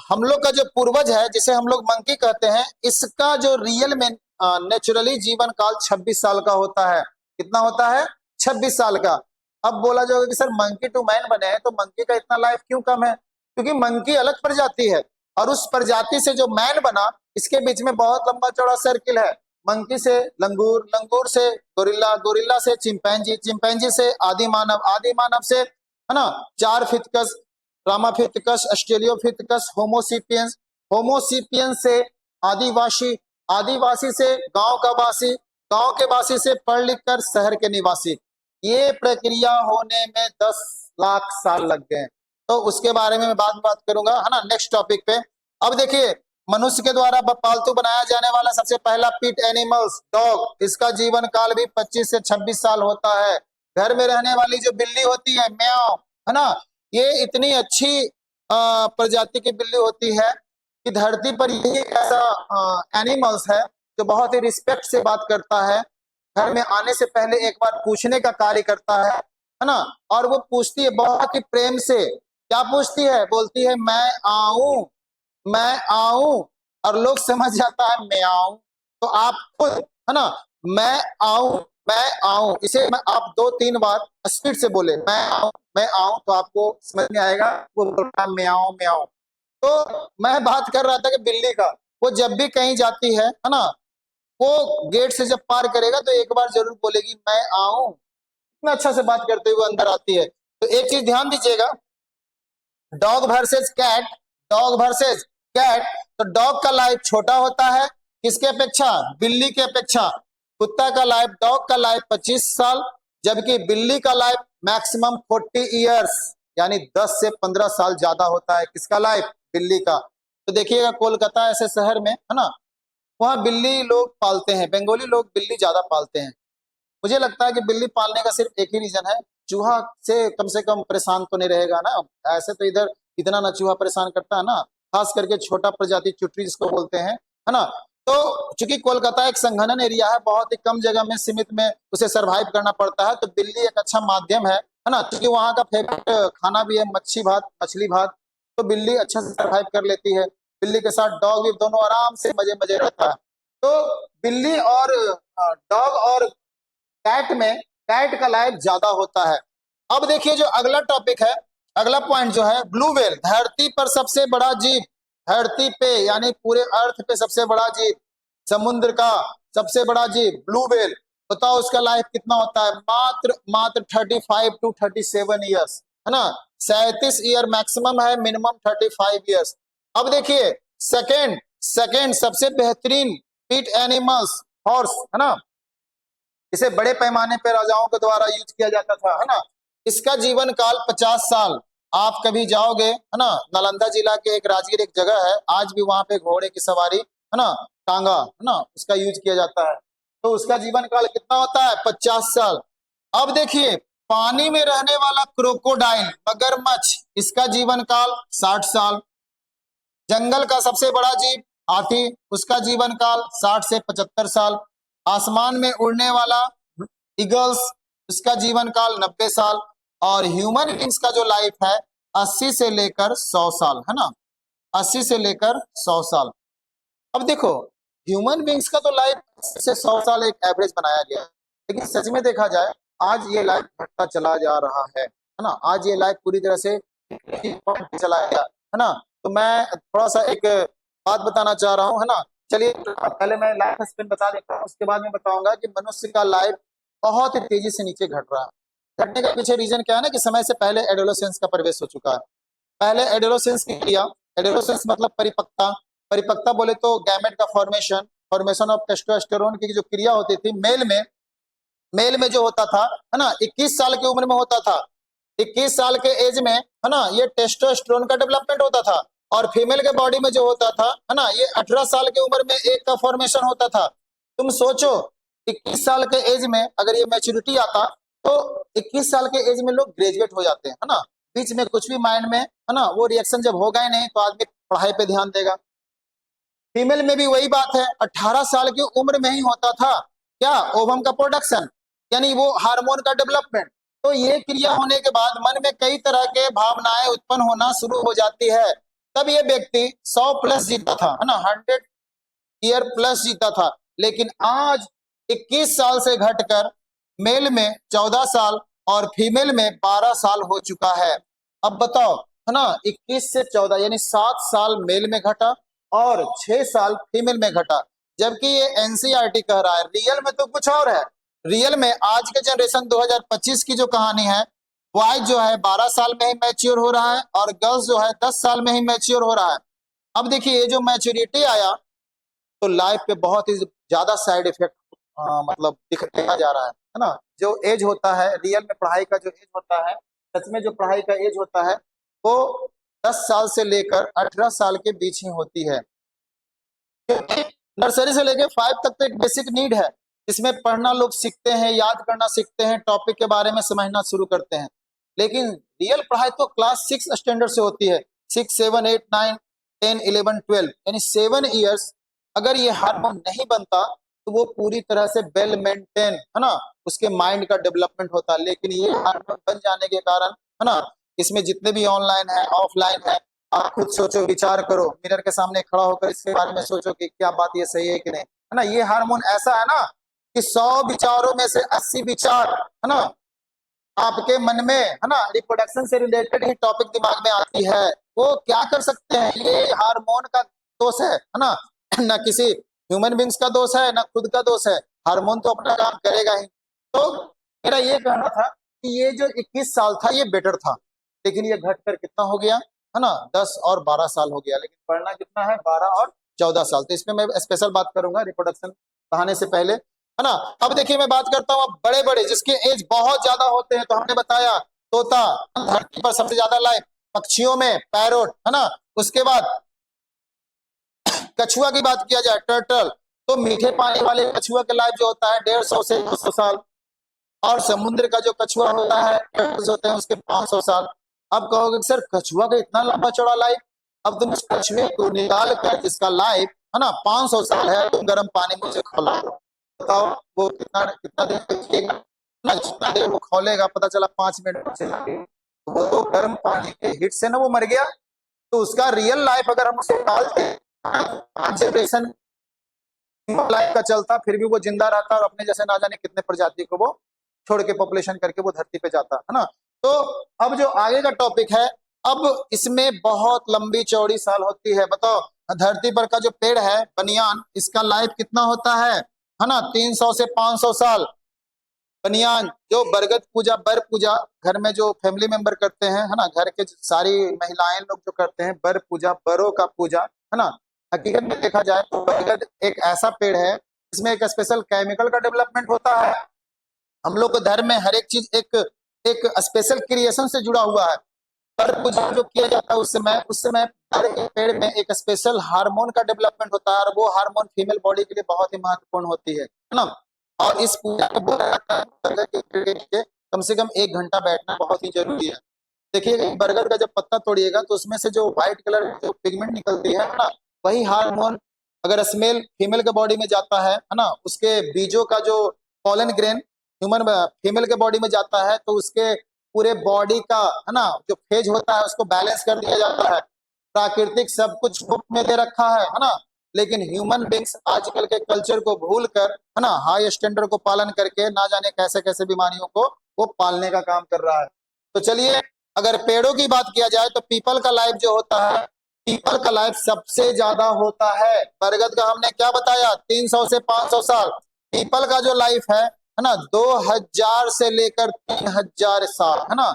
Speaker 1: हम लोग का जो पूर्वज है जिसे हम लोग मंकी कहते हैं, इसका जो रियल में नेचुरली जीवन काल 26 साल का होता है। कितना होता है, 26 साल का। अब बोला जाएगा कि सर मंकी टू मैन बने हैं तो मंकी का इतना लाइफ क्यों कम है, क्योंकि मंकी अलग प्रजाति है और उस प्रजाति से जो मैन बना, इसके बीच में बहुत लंबा चौड़ा सर्किल है। मंकी से लंगूर, लंगूर से गोरिल्ला, गोरिल्ला से चिंपैंजी, चिंपैंजी से आदि मानव, आदि मानव से, है ना, 4 फितकस, रामाफिथकस, ऑस्ट्रेलियोफिथकस, होमोसिपियंस, होमोसिपियंस से आदिवासी, आदिवासी से गांव का वासी, गांव के वासी से पढ़ लिख कर शहर के निवासी। ये प्रक्रिया होने में 10 लाख साल लग गए। तो उसके बारे में मैं बाद में बात करूंगा, है ना, नेक्स्ट टॉपिक पे। अब देखिए, मनुष्य के द्वारा पालतू बनाया जाने वाला सबसे पहला पेट एनिमल्स डॉग, इसका जीवन काल भी 25 से 26 साल होता है। घर में रहने वाली जो बिल्ली होती है म्याऊ, है ना, ये इतनी अच्छी प्रजाति की बिल्ली होती है कि धरती पर यही ऐसा एनिमल्स है जो बहुत ही रिस्पेक्ट से बात करता है, घर में आने से पहले एक बार पूछने का कार्य करता है ना, और वो पूछती है बहुत ही प्रेम से। क्या पूछती है? बोलती है मैं आऊं, मैं आऊं, और लोग समझ जाता है मैं आऊं। तो आप खुद, है ना, मैं आऊं, मैं आऊं, इसे मैं आप 2-3 बार स्पीड से बोले, मैं आऊं, मैं आऊं, तो आपको समझ में आएगा वो बोल रहा है मैं आऊं, मैं आऊं। तो मैं बात कर रहा था कि बिल्ली का, वो जब भी कहीं जाती है ना, वो गेट से जब पार करेगा तो एक बार जरूर बोलेगी मैं आऊं। इतना अच्छा से बात करते हुए अंदर आती है। तो एक चीज ध्यान दीजिएगा, dog versus cat, dog versus cat, तो डॉग का लाइफ छोटा होता है किसके अपेक्षा? बिल्ली के अपेक्षा। कुत्ता का लाइफ, डॉग का लाइफ 25 साल, जबकि बिल्ली का लाइफ मैक्सिमम 40 ईयर्स, यानी 10 से 15 साल ज्यादा होता है। किसका लाइफ? बिल्ली का। तो देखिएगा कोलकाता ऐसे शहर में, है ना, वहाँ बिल्ली लोग पालते हैं, बंगाली लोग बिल्ली ज्यादा पालते हैं। मुझे लगता है कि बिल्ली पालने का सिर्फ एक ही रीजन है, चूहा से कम परेशान तो नहीं रहेगा ना। ऐसे तो इधर इतना ना चूहा परेशान करता है ना, खास करके छोटा प्रजाति चुटरी जिसको बोलते हैं, है ना। तो चूंकि कोलकाता एक संघनन एरिया है, बहुत ही कम जगह में सीमित में उसे सरवाइव करना पड़ता है, तो बिल्ली एक अच्छा माध्यम है ना, क्योंकि वहाँ का फेवरेट खाना भी है मच्छी भात, मछली भात, तो बिल्ली अच्छा से सरवाइव कर लेती है। बिल्ली के साथ डॉग भी, दोनों आराम से मजे मजे रहता है। तो बिल्ली और डॉग और कैट में कैट का लाइफ ज्यादा होता है। अब देखिए जो अगला टॉपिक है, अगला पॉइंट जो है, ब्लू व्हेल, धरती पर सबसे बड़ा जीव, धरती पे यानी पूरे अर्थ पे सबसे बड़ा जीव, समुद्र का सबसे बड़ा जीव ब्लू व्हेल। बताओ उसका लाइफ कितना होता है? मात्र मात्र 35 to 37 ईयर्स, है ना, 37 ईयर मैक्सिमम है, मिनिमम 35 ईयर्स। अब देखिए सेकेंड सेकेंड सबसे बेहतरीन पीट एनिमल्स हॉर्स, है ना, इसे बड़े पैमाने पर राजाओं के द्वारा यूज किया जाता था, है ना। इसका जीवन काल 50 साल। आप कभी जाओगे, है ना, नालंदा जिला के एक राजगीर एक जगह है, आज भी वहां पे घोड़े की सवारी, है ना, टांगा, है ना, उसका यूज किया जाता है। तो उसका जीवन काल कितना होता है? 50 साल। अब देखिए पानी में रहने वाला क्रोकोडाइल, मगरमच्छ, इसका जीवन काल 60 साल। जंगल का सबसे बड़ा जीव हाथी, उसका जीवन काल 60 से 75 साल। आसमान में उड़ने वाला ईगल्स, उसका जीवन काल 90 साल। और ह्यूमन बींग्स का जो लाइफ है 80 से लेकर 100 साल, है ना, 80 से लेकर 100 साल। अब देखो ह्यूमन बींग्स का तो लाइफ से 100 साल एक एवरेज बनाया गया है, लेकिन सच में देखा जाए आज ये लाइफ घटता चला जा रहा है ना, आज ये लाइफ पूरी तरह से चला गया, है ना। तो मैं थोड़ा सा एक बात बताना चाह रहा हूँ, है ना। चलिए पहले मैं लाइफ स्पेन बता देता हूँ, उसके बाद मैं बताऊंगा कि मनुष्य का लाइफ बहुत ही तेजी से नीचे घट रहा है। घटने का पीछे रीजन क्या है ना, कि समय से पहले एडोलेसेंस का प्रवेश हो चुका है। पहले एडोलेसेंस की क्रिया, एडोलेसेंस मतलब परिपक्वता, परिपक्वता बोले तो गैमेट का फॉर्मेशन, फॉर्मेशन ऑफ टेस्टोस्टेरोन की जो क्रिया होती थी मेल में जो होता था, है ना, 21 साल की उम्र में होता था। 21 साल के एज में, है ना, ये टेस्टोस्टेरोन का डेवलपमेंट होता था। और फीमेल के बॉडी में जो होता था, है ना, ये 18 साल की उम्र में एक का फॉर्मेशन होता था। तुम सोचो 21 साल के एज में अगर ये मैच्योरिटी आता, तो 21 साल के एज में लोग ग्रेजुएट हो जाते हैं, है ना। बीच में कुछ भी माइंड में, है ना, वो रिएक्शन जब होगा ही नहीं तो आदमी पढ़ाई पे ध्यान देगा। फीमेल में भी वही बात है, 18 साल की उम्र में ही होता था क्या? ओवम का प्रोडक्शन, यानी वो हार्मोन का डेवलपमेंट। तो ये क्रिया होने के बाद मन में कई तरह के भावनाएं उत्पन्न होना शुरू हो जाती है। तब ये व्यक्ति 100 प्लस जीता था, है ना, 100 ईयर प्लस जीता था। लेकिन आज 21 साल से घटकर मेल में 14 साल और फीमेल में 12 साल हो चुका है। अब बताओ, है ना, 21 से 14 यानी 7 साल मेल में घटा और 6 साल फीमेल में घटा। जबकि ये एनसीईआरटी कह रहा है, रियल में तो कुछ और है। रियल में आज के जनरेशन 2025 की जो कहानी है, बॉयज जो है 12 साल में ही मैच्योर हो रहा है और गर्ल्स जो है 10 साल में ही मैच्योर हो रहा है। अब देखिए ये जो मैच्योरिटी आया तो लाइफ पे बहुत ही ज्यादा साइड इफेक्ट मतलब देखा जा रहा है ना। जो एज होता है रियल में पढ़ाई का, जो एज होता है सच में, जो पढ़ाई का एज होता है वो 10 साल से लेकर 18 साल के बीच ही होती है। नर्सरी से लेके 5 तक तो एक बेसिक नीड है, इसमें पढ़ना लोग सीखते हैं, याद करना सीखते हैं, टॉपिक के बारे में समझना शुरू करते हैं। लेकिन रियल पढ़ाई तो क्लास 6 स्टैंडर्ड से होती है, 6, 7, 8, 9, 10, 11, 12, यानी 7 ईयर्स। अगर ये हार्मोन नहीं बनता तो वो पूरी तरह से वेल मेंटेन, है ना, उसके माइंड का डेवलपमेंट होता। लेकिन ये हार्मोन बन जाने के कारण, है ना, इसमें जितने भी ऑनलाइन है ऑफलाइन है, आप खुद सोचो, विचार करो, मिरर के सामने खड़ा होकर इसके बारे में सोचो कि क्या बात ये सही है कि नहीं, है ना। ये हार्मोन ऐसा है ना कि 100 विचारों में से 80 विचार, है ना, आपके मन में, है ना, रिप्रोडक्शन से रिलेटेड ही टॉपिक दिमाग में आती है। वो क्या कर सकते हैं, ये हार्मोन का दोष है ना, ना किसी ह्यूमन बींग्स का दोष है, ना खुद का दोष है। हार्मोन तो अपना काम करेगा ही। तो मेरा ये कहना था कि ये जो 21 साल था ये बेटर था, लेकिन ये घटकर कितना हो गया, है ना, 10 और 12 साल हो गया। लेकिन पढ़ना कितना है, 12 और 14 साल। तो इसमें मैं स्पेशल बात करूंगा रिप्रोडक्शन कहानी से पहले, है ना। अब देखिए मैं बात करता हूँ बड़े बड़े जिसके एज बहुत ज्यादा होते हैं। तो हमने बताया तोता, धरती पर सबसे ज्यादा लाइफ, पक्षियों में पैरोट, है ना। उसके बाद कछुआ की बात किया जाए, टर्टल, तो मीठे पानी वाले कछुआ का लाइफ जो होता है 150 से 200 साल। और समुद्र का जो कछुआ होता है, टर्टल्स होते हैं, उसके 500 साल। अब कहोगे सर कछुआ का इतना लंबा चौड़ा लाइफ, अब तुम उस कछुए को निकाल कर जिसका लाइफ, है ना, 500 साल है, तुम गर्म पानी में उसे खौला दो, बताओ वो कितना कितना देर तक जिएगा ना। जितना देर वो खौलेगा पता चला 5 मिनट से लगे, तो वो तो गर्म पानी के हिट से ना वो मर गया। तो उसका रियल लाइफ अगर हम उसे डालते हैं, 5 जनरेशन लाइफ का चलता, फिर भी वो जिंदा रहता और अपने जैसे ना जाने कितने प्रजाति को वो छोड़ के पॉपुलेशन करके वो धरती पे जाता, है ना। तो अब जो आगे का टॉपिक है, अब इसमें बहुत लंबी चौड़ी साल होती है। बताओ धरती पर का जो पेड़ है बनियान, इसका लाइफ कितना होता है ना, 300 से 500 साल। बनियान जो बरगद पूजा, बर पूजा घर में जो फैमिली मेंबर करते हैं, है ना, घर के सारी महिलाएं लोग जो करते हैं बर पूजा, बरों का पूजा, है ना। हकीकत में देखा जाए तो बरगद एक ऐसा पेड़ है जिसमें एक स्पेशल केमिकल का डेवलपमेंट होता है। हम लोग को धर्म में हर एक चीज एक एक स्पेशल क्रिएशन से जुड़ा हुआ है। पर पूजा जो किया जाता है उस समय हर एक पेड़ में एक स्पेशल हार्मोन का डेवलपमेंट होता है, और वो हार्मोन फीमेल बॉडी के लिए बहुत ही महत्वपूर्ण होती है ना। और इस पूजा को बोला जाता है बरगद के पेड़ के नीचे कम से कम 1 घंटा बैठना बहुत ही जरूरी है। देखिएगा बरगद का जब पत्ता तोड़िएगा तो उसमें से जो व्हाइट कलर जो पिगमेंट निकलती है ना, वही हार्मोन अगर स्मेल फीमेल के बॉडी में जाता है ना, उसके बीजों का जो पॉलन ग्रेन ह्यूमन फीमेल के बॉडी में जाता है तो उसके पूरे बॉडी का, है ना, जो फेज होता है उसको बैलेंस कर दिया जाता है। प्राकृतिक सब कुछ मुफ्त में दे रखा है ना। लेकिन ह्यूमन बींग्स आजकल के कल्चर को भूल कर, है ना, हाई स्टैंडर्ड को पालन करके ना जाने कैसे कैसे बीमारियों को वो पालने का काम कर रहा है। तो चलिए अगर पेड़ों की बात किया जाए तो पीपल का लाइफ जो होता है, पीपल का लाइफ सबसे ज्यादा होता है। बरगद का हमने क्या बताया, 300 से 500 साल। पीपल का जो लाइफ है ना, 2000 से लेकर 3000 साल, है ना,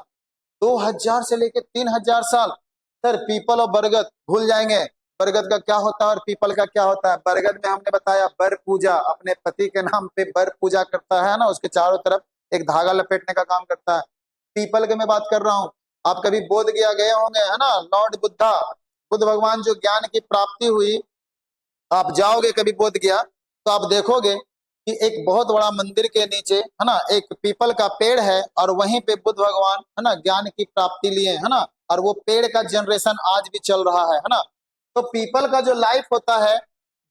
Speaker 1: 2000 से लेकर 3000 साल। सर पीपल और बरगद भूल जाएंगे, बरगद का क्या होता है और पीपल का क्या होता है। बरगद में हमने बताया बर पूजा, अपने पति के नाम पे बर पूजा करता है ना, उसके चारों तरफ एक धागा लपेटने का काम करता है। पीपल के मैं बात कर रहा हूँ, आप कभी बोध गया गए होंगे, है ना, लॉर्ड बुद्धा, बुद्ध भगवान जो ज्ञान की प्राप्ति हुई, आप जाओगे कभी बोध गया तो आप देखोगे कि एक बहुत बड़ा मंदिर के नीचे, है ना, एक पीपल का पेड़ है और वहीं पे बुद्ध भगवान, है ना, ज्ञान की प्राप्ति लिए, है ना। और वो पेड़ का जनरेशन आज भी चल रहा है ना। तो पीपल का जो लाइफ होता है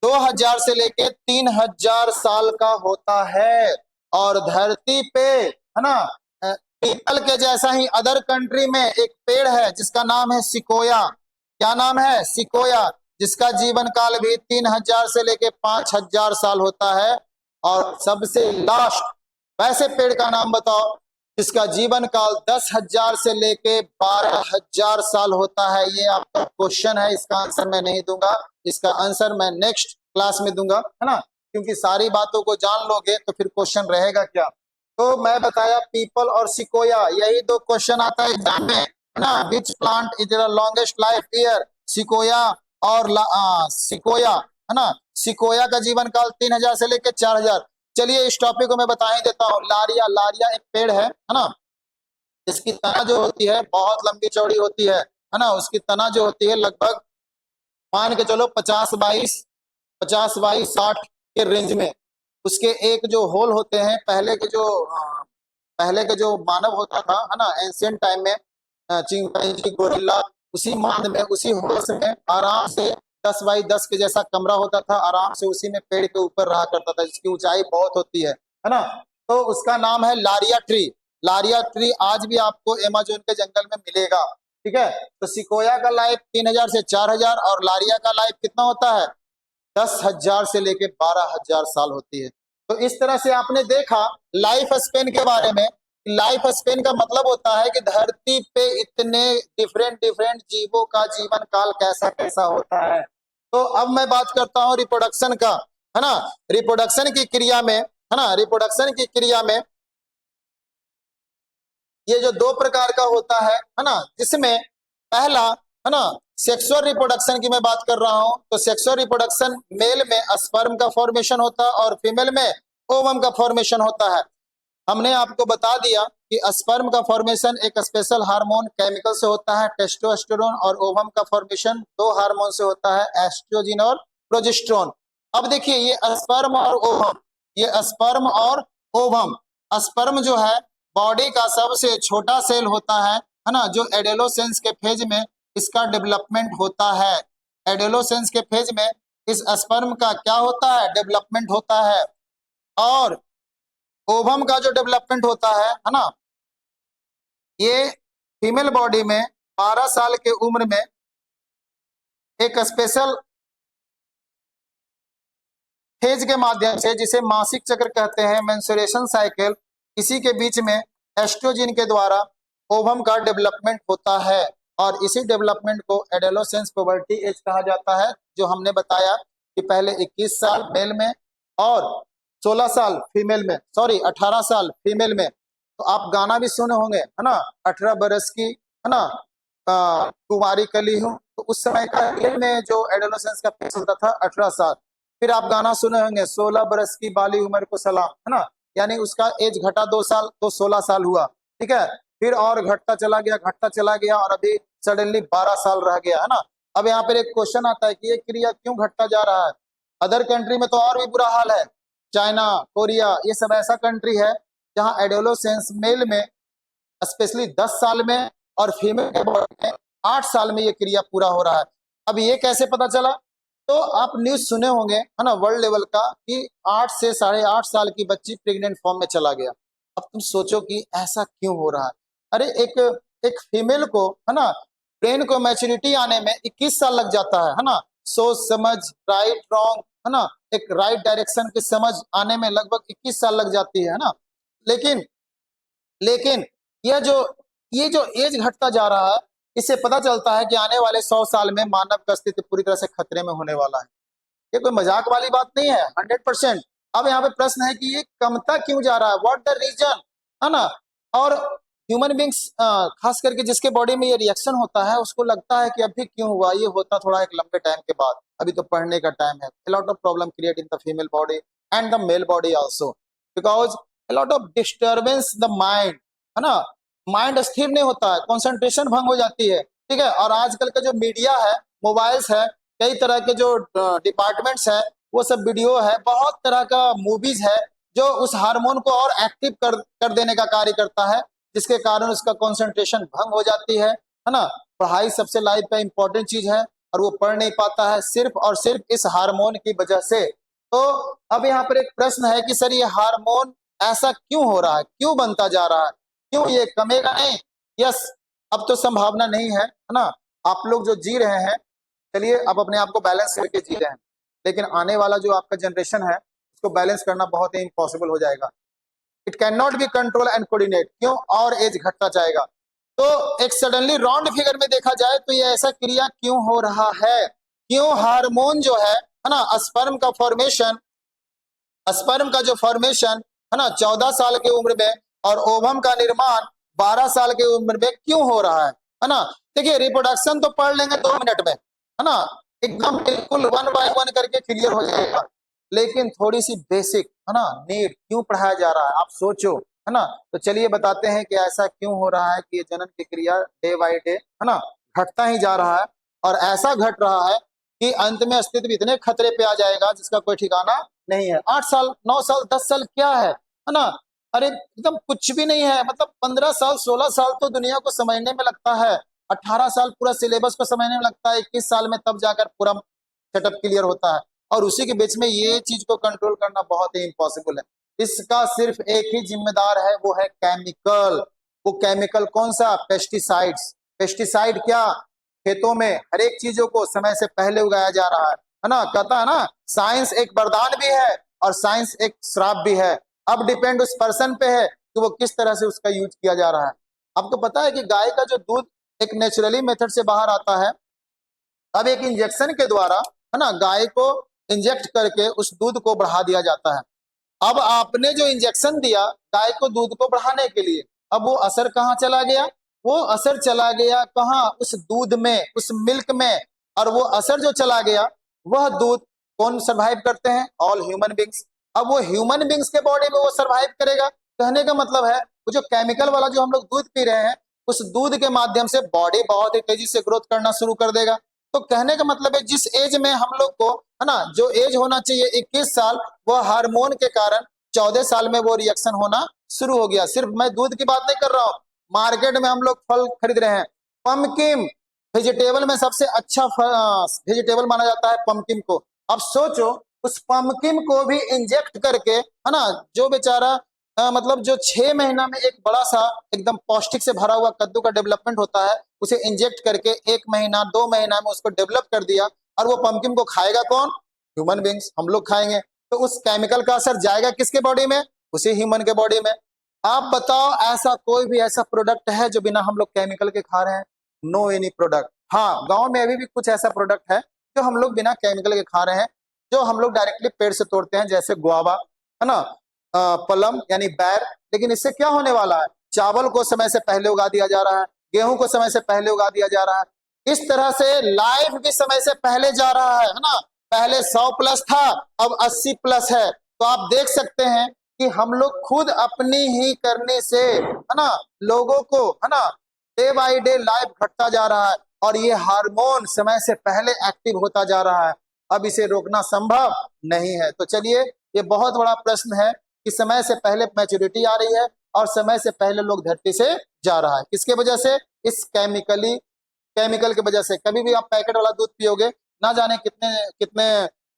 Speaker 1: 2000 से लेके 3000 साल का होता है। और धरती पे, है ना, पीपल के जैसा ही अदर कंट्री में एक पेड़ है जिसका नाम है सिकोया। क्या नाम है, सिकोया, जिसका जीवन काल भी 3000 से लेके 5000 साल होता है। और सबसे लास्ट वैसे पेड़ का नाम बताओ जिसका जीवन काल 10,000 से लेके 12,000 साल होता है। ये आपका क्वेश्चन है, इसका आंसर मैं नहीं दूंगा, इसका आंसर मैं नेक्स्ट क्लास में दूंगा, है ना, क्योंकि सारी बातों को जान लोगे तो फिर क्वेश्चन रहेगा क्या। तो मैं बताया पीपल और सिकोया, यही 2 क्वेश्चन आता है एग्जाम में, है ना। Which plant is the longest life year, sequoia और सिकोया, है ना। सिकोया का जीवन काल 3000 से लेकर 4000। चलिए इस टॉपिक को मैं बता ही देता हूँ। लारिया, लारिया एक पेड़ है ना, इसकी तना जो होती है बहुत लंबी चौड़ी होती है ना। उसकी तना जो होती है लगभग मान के चलो 50 बाई 60 के रेंज में। उसके एक जो होल होते हैं, पहले के जो मानव होता था है ना, एंशियंट टाइम में, चिंपैंजी, गोरिल्ला, उसी मांद में, उसी होश में आराम से 10 बाई 10 के जैसा कमरा होता था, आराम से उसी में पेड़ के ऊपर रहा करता था, जिसकी ऊंचाई बहुत होती है ना। तो उसका नाम है लारिया ट्री। लारिया ट्री आज भी आपको अमेज़न के जंगल में मिलेगा, ठीक है। तो सिकोया का लाइफ 3000 से 4000 और लारिया का लाइफ कितना होता है, 10,000 से लेके 12,000 साल होती है। तो इस तरह से आपने देखा लाइफ स्पेन के बारे में। लाइफ स्पेन का मतलब होता है कि धरती पे इतने डिफरेंट डिफरेंट जीवों का जीवन काल कैसा कैसा होता है। तो अब मैं बात करता हूं रिप्रोडक्शन का, है ना। रिप्रोडक्शन की क्रिया में, है ना, रिप्रोडक्शन की क्रिया में ये जो 2 प्रकार का होता है ना, जिसमें पहला, है ना, सेक्सुअल रिप्रोडक्शन की मैं बात कर रहा हूं। तो सेक्सुअल रिप्रोडक्शन मेल में स्पर्म का फॉर्मेशन होता है और फीमेल में ओवम का फॉर्मेशन होता है। हमने आपको बता दिया कि स्पर्म का फॉर्मेशन एक स्पेशल हार्मोन केमिकल से होता है, टेस्टोस्टेरोन, और ओवम का फॉर्मेशन 2 हार्मोन से होता है, एस्ट्रोजन और प्रोजेस्टेरोन। अब देखिए ये स्पर्म और ओवम, ये स्पर्म और ओवम, स्पर्म जो है बॉडी का सबसे छोटा सेल होता है ना, जो एडोलेसेंस के फेज में इसका डेवलपमेंट होता है। एडोलेसेंस के फेज में इस स्पर्म का क्या होता है, डेवलपमेंट होता है। और ओवम का जो डेवलपमेंट होता है ना, ये फीमेल बॉडी में 12 साल के उम्र में एक स्पेशल फेज के माध्यम से, जिसे मासिक चक्र कहते हैं, मेंस्ट्रुएशन साइकिल, इसी के बीच में एस्ट्रोजन के द्वारा ओवम का डेवलपमेंट होता है। और इसी डेवलपमेंट को एडोलेसेंस प्यूबर्टी एज कहा जाता है, जो हमने बताया कि पहले 21 साल मेल में और 16 साल फीमेल में, सॉरी 18 साल फीमेल में। तो आप गाना भी सुने होंगे, है ना, 18 बरस की, है ना, कुंवारी कली हूँ। तो उस समय का मेल में जो एडोलेसेंस का फेज होता था 18 साल। फिर आप गाना सुने होंगे 16 बरस की बाली उम्र को सलाम, है ना, यानी उसका एज घटा 2 साल तो 16 साल हुआ, ठीक है। फिर और घटता चला गया और अभी सडनली 12 साल रह गया, है ना। अब यहाँ पर एक क्वेश्चन आता है कि ये क्रिया क्यों घटता जा रहा है। अदर कंट्री में तो और भी बुरा हाल है, चाइना, कोरिया, ये सब ऐसा कंट्री है जहाँ एडोलेसेंस मेल में स्पेशली 10 साल में और फीमेल के बॉडी में 8 साल में ये क्रिया पूरा हो रहा है। अब ये कैसे पता चला, तो आप न्यूज सुने होंगे, है ना, वर्ल्ड लेवल का, कि 8 से 8.5 साल की बच्ची प्रेग्नेंट फॉर्म में चला गया। अब तुम सोचो कि ऐसा क्यों हो रहा है। अरे एक फीमेल को, है ना, ब्रेन को मैच्योरिटी आने में 21 साल लग जाता है ना। सोच समझ, राइट रॉन्ग, है ना, एक राइट डायरेक्शन की समझ आने में लगभग 21 साल लग जाती है ना। लेकिन लेकिन ये जो एज घटता जा रहा है, इससे पता चलता है कि आने वाले 100 साल में मानव का अस्तित्व पूरी तरह से खतरे में होने वाला है। ये कोई मजाक वाली बात नहीं है, 100%। अब यहाँ पे प्रश्न है कि ये कमता क्यों जा रहा है, व्हाट द रीजन, है ना। और ह्यूमन बींग्स, खास करके जिसके बॉडी में ये रिएक्शन होता है, उसको लगता है कि अभी क्यों हुआ, ये होता थोड़ा एक लंबे टाइम के बाद, अभी तो पढ़ने का टाइम है। a lot of problem create in the female body and the male body also because a lot of disturbance the mind, है ना, माइंड स्थिर नहीं होता है, कंसंट्रेशन भंग हो जाती है, ठीक है। और आजकल का जो मीडिया है, मोबाइल्स है, कई तरह के जो डिपार्टमेंट्स है, वो सब वीडियो है, बहुत तरह का मूवीज है, जो उस हार्मोन को और एक्टिव कर देने का कार्य करता है, जिसके कारण उसका कंसंट्रेशन भंग हो जाती है ना। पढ़ाई सबसे लाइफ का इंपॉर्टेंट चीज है और वो पढ़ नहीं पाता है सिर्फ और सिर्फ इस हार्मोन की वजह से। तो अब यहाँ पर एक प्रश्न है कि सर ये हार्मोन ऐसा क्यों हो रहा है, क्यों बनता जा रहा है, क्यों ये कमेगा नहीं। यस, अब तो संभावना नहीं है ना। आप लोग जो जी रहे हैं, चलिए आप अपने आप को बैलेंस करके जी रहे हैं, लेकिन आने वाला जो आपका जनरेशन है, उसको बैलेंस करना बहुत ही इम्पॉसिबल हो जाएगा। It can not be control and coordinate, क्यों, और एज घटता जाएगा। तो एक सडनली राउंड फिगर में देखा जाए तो ये ऐसा क्रिया क्यों हो रहा है, क्यों हार्मोन जो है ना, स्पर्म का फॉर्मेशन, स्पर्म का जो फॉर्मेशन है ना 14 साल की उम्र में, और ओवम का निर्माण 12 साल की उम्र में क्यों हो रहा है ना। देखिए रिप्रोडक्शन तो पढ़ लेंगे 2 मिनट में, है ना, एकदम बिल्कुल 1 बाय 1 करके क्लियर हो जाएगा। लेकिन थोड़ी सी बेसिक है ना नीड क्यों पढ़ाया जा रहा है, आप सोचो, है ना। तो चलिए बताते हैं कि ऐसा क्यों हो रहा है कि ये जनन की क्रिया डे बाय डे है ना घटता ही जा रहा है, और ऐसा घट रहा है कि अंत में अस्तित्व इतने खतरे पे आ जाएगा जिसका कोई ठिकाना नहीं है। 8 साल 9 साल 10 साल क्या है ना। अरे एकदम कुछ भी नहीं है, मतलब 15 साल 16 साल तो दुनिया को समझने में लगता है, 18 साल पूरा सिलेबस को समझने में लगता है, 21 साल में तब जाकर पूरा सेटअप क्लियर होता है, और उसी के बीच में ये चीज को कंट्रोल करना बहुत ही इम्पॉसिबल है। इसका सिर्फ एक ही जिम्मेदार है, वो है केमिकल। वो केमिकल कौन सा? पेस्टिसाइड्स। पेस्टिसाइड क्या? खेतों में हर एक चीजों को समय से पहले उगाया जा रहा है ना। कहता है ना साइंस एक वरदान भी है और साइंस एक श्राप भी है। अब डिपेंड उस पर्सन पे है कि वो किस तरह से उसका यूज किया जा रहा है। आपको पता है कि गाय का जो दूध एक नेचुरली मेथड से बाहर आता है, अब एक इंजेक्शन के द्वारा है ना गाय को इंजेक्ट करके उस दूध को बढ़ा दिया जाता है। अब आपने जो इंजेक्शन दिया गाय को दूध को बढ़ाने के लिए, अब वो असर कहाँ चला गया? वो असर चला गया कहाँ? उस दूध में, उस मिल्क में। और वो असर जो चला गया, वह दूध कौन सरवाइव करते हैं? All human beings. अब वो ह्यूमन बींग्स के बॉडी में वो सरवाइव करेगा। कहने का मतलब है वो जो केमिकल वाला जो हम लोग दूध पी रहे हैं, उस दूध के माध्यम से बॉडी बहुत ही तेजी से ग्रोथ करना शुरू कर देगा। तो कहने का मतलब है जिस एज में हम लोग को है ना जो एज होना चाहिए 21 साल, वो हार्मोन के कारण 14 साल में वो रिएक्शन होना शुरू हो गया। सिर्फ मैं दूध की बात नहीं कर रहा हूँ, मार्केट में हम लोग फल खरीद रहे हैं, पम्पकिन वेजिटेबल में सबसे अच्छा वेजिटेबल माना जाता है पम्पकिन को। अब सोचो उस पम्पकिन को भी इंजेक्ट करके है ना जो बेचारा मतलब जो 6 महीना में एक बड़ा सा एकदम पौष्टिक से भरा हुआ कद्दू का डेवलपमेंट होता है, उसे इंजेक्ट करके 1 महीना 2 महीना में उसको डेवलप कर दिया, और वो पम्पकिन को खाएगा कौन? ह्यूमन बींग्स, हम लोग खाएंगे। तो उस केमिकल का असर जाएगा किसके बॉडी में? उसी ह्यूमन के बॉडी में। आप बताओ ऐसा कोई भी ऐसा प्रोडक्ट है जो बिना हम लोग केमिकल के खा रहे हैं? No any product. हाँ, गांव में अभी भी कुछ ऐसा प्रोडक्ट है जो हम लोग बिना केमिकल के खा रहे हैं, जो हम लोग डायरेक्टली पेड़ से तोड़ते हैं, जैसे गुआवा है ना, पलम यानी बैर। लेकिन इससे क्या होने वाला है? चावल को समय से पहले उगा दिया जा रहा है, गेहूं को समय से पहले उगा दिया जा रहा है। इस तरह से लाइफ भी समय से पहले जा रहा है ना। पहले 100+ था, अब 80+ है। तो आप देख सकते हैं कि हम लोग खुद अपनी ही करने से है ना लोगों को है ना डे बाय डे लाइफ घटता जा रहा है, और ये हार्मोन समय से पहले एक्टिव होता जा रहा है। अब इसे रोकना संभव नहीं है। तो चलिए, ये बहुत बड़ा प्रश्न है कि समय से पहले मैच्योरिटी आ रही है और समय से पहले लोग धरती से जा रहा है। किसके वजह से? इस केमिकल की वजह से। कभी भी आप पैकेट वाला दूध पियोगे, ना जाने कितने कितने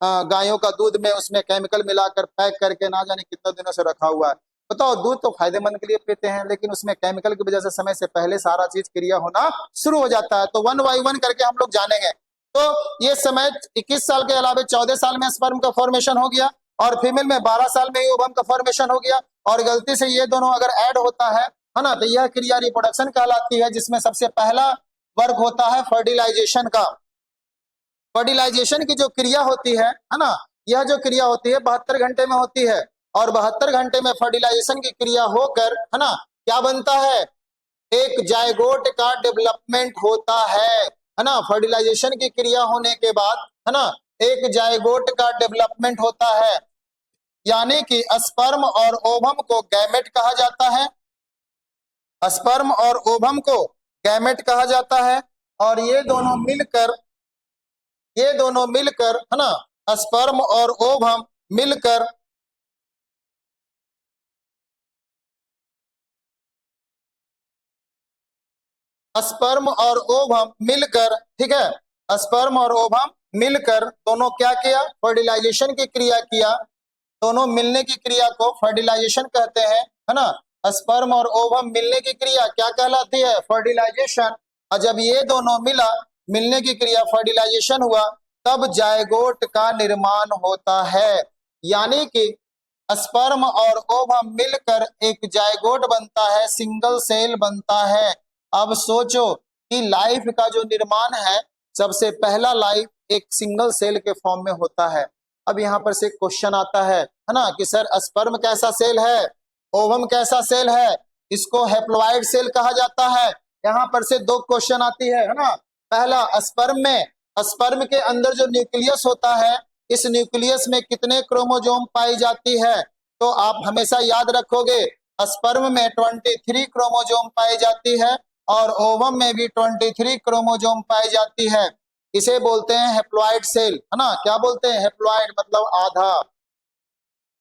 Speaker 1: गायों का दूध में उसमें केमिकल मिलाकर पैक करके ना जाने कितने दिनों से रखा हुआ है। बताओ, दूध तो फायदेमंद के लिए पीते हैं, लेकिन उसमें केमिकल की वजह से समय से पहले सारा चीज क्रिया होना शुरू हो जाता है। तो 1 बाय 1 करके हम लोग जानेंगे। तो ये समय 21 साल के अलावा 14 साल में स्पर्म का फॉर्मेशन हो गया, और फीमेल में 12 साल में ही ओवम का फॉर्मेशन हो गया, और गलती से ये दोनों अगर ऐड होता है ना, तो यह क्रिया रिप्रोडक्शन कहलाती है, जिसमें सबसे पहला वर्ग होता है फर्टिलाइजेशन का। फर्टिलाइजेशन की जो क्रिया होती है ना, यह जो क्रिया होती है 72 घंटे में होती है, और 72 घंटे में फर्टिलाइजेशन की क्रिया होकर है ना क्या बनता है? एक जायगोट का डेवलपमेंट होता है ना। फर्टिलाइजेशन की क्रिया होने के बाद है ना एक जायगोट का डेवलपमेंट होता है, यानी कि स्पर्म और ओवम को गैमेट कहा जाता है। स्पर्म और ओवम को गैमेट कहा जाता है, और ये दोनों मिलकर है ना स्पर्म और ओवम मिलकर स्पर्म और ओवम मिलकर, ठीक है, स्पर्म और ओवम मिलकर दोनों क्या किया? फर्टिलाइजेशन की क्रिया किया। दोनों मिलने की क्रिया को फर्टिलाइजेशन कहते हैं, है ना। स्पर्म और ओवम मिलने की क्रिया क्या कहलाती है? फर्टिलाइजेशन। और जब ये दोनों मिलने की क्रिया फर्टिलाइजेशन हुआ, तब जायगोट का निर्माण होता है, यानी कि स्पर्म और ओवम मिलकर एक जायगोट बनता है, सिंगल सेल बनता है। अब सोचो कि लाइफ का जो निर्माण है, सबसे पहला लाइफ एक सिंगल सेल के फॉर्म में होता है। अब यहाँ पर से क्वेश्चन आता है ना कि सर स्पर्म कैसा सेल है, ओवम कैसा सेल है? इसको हैप्लॉइड सेल कहा जाता है। यहाँ पर से 2 क्वेश्चन आती है ना। पहला, स्पर्म के अंदर जो न्यूक्लियस होता है इस न्यूक्लियस में कितने क्रोमोजोम पाई जाती है? तो आप हमेशा याद रखोगे, स्पर्म में 23 क्रोमोजोम पाई जाती है और ओवम में भी 23 क्रोमोजोम पाई जाती है। इसे बोलते हैं हेप्लॉइड सेल, है ना। क्या बोलते हैं? हेप्लॉइड मतलब आधा,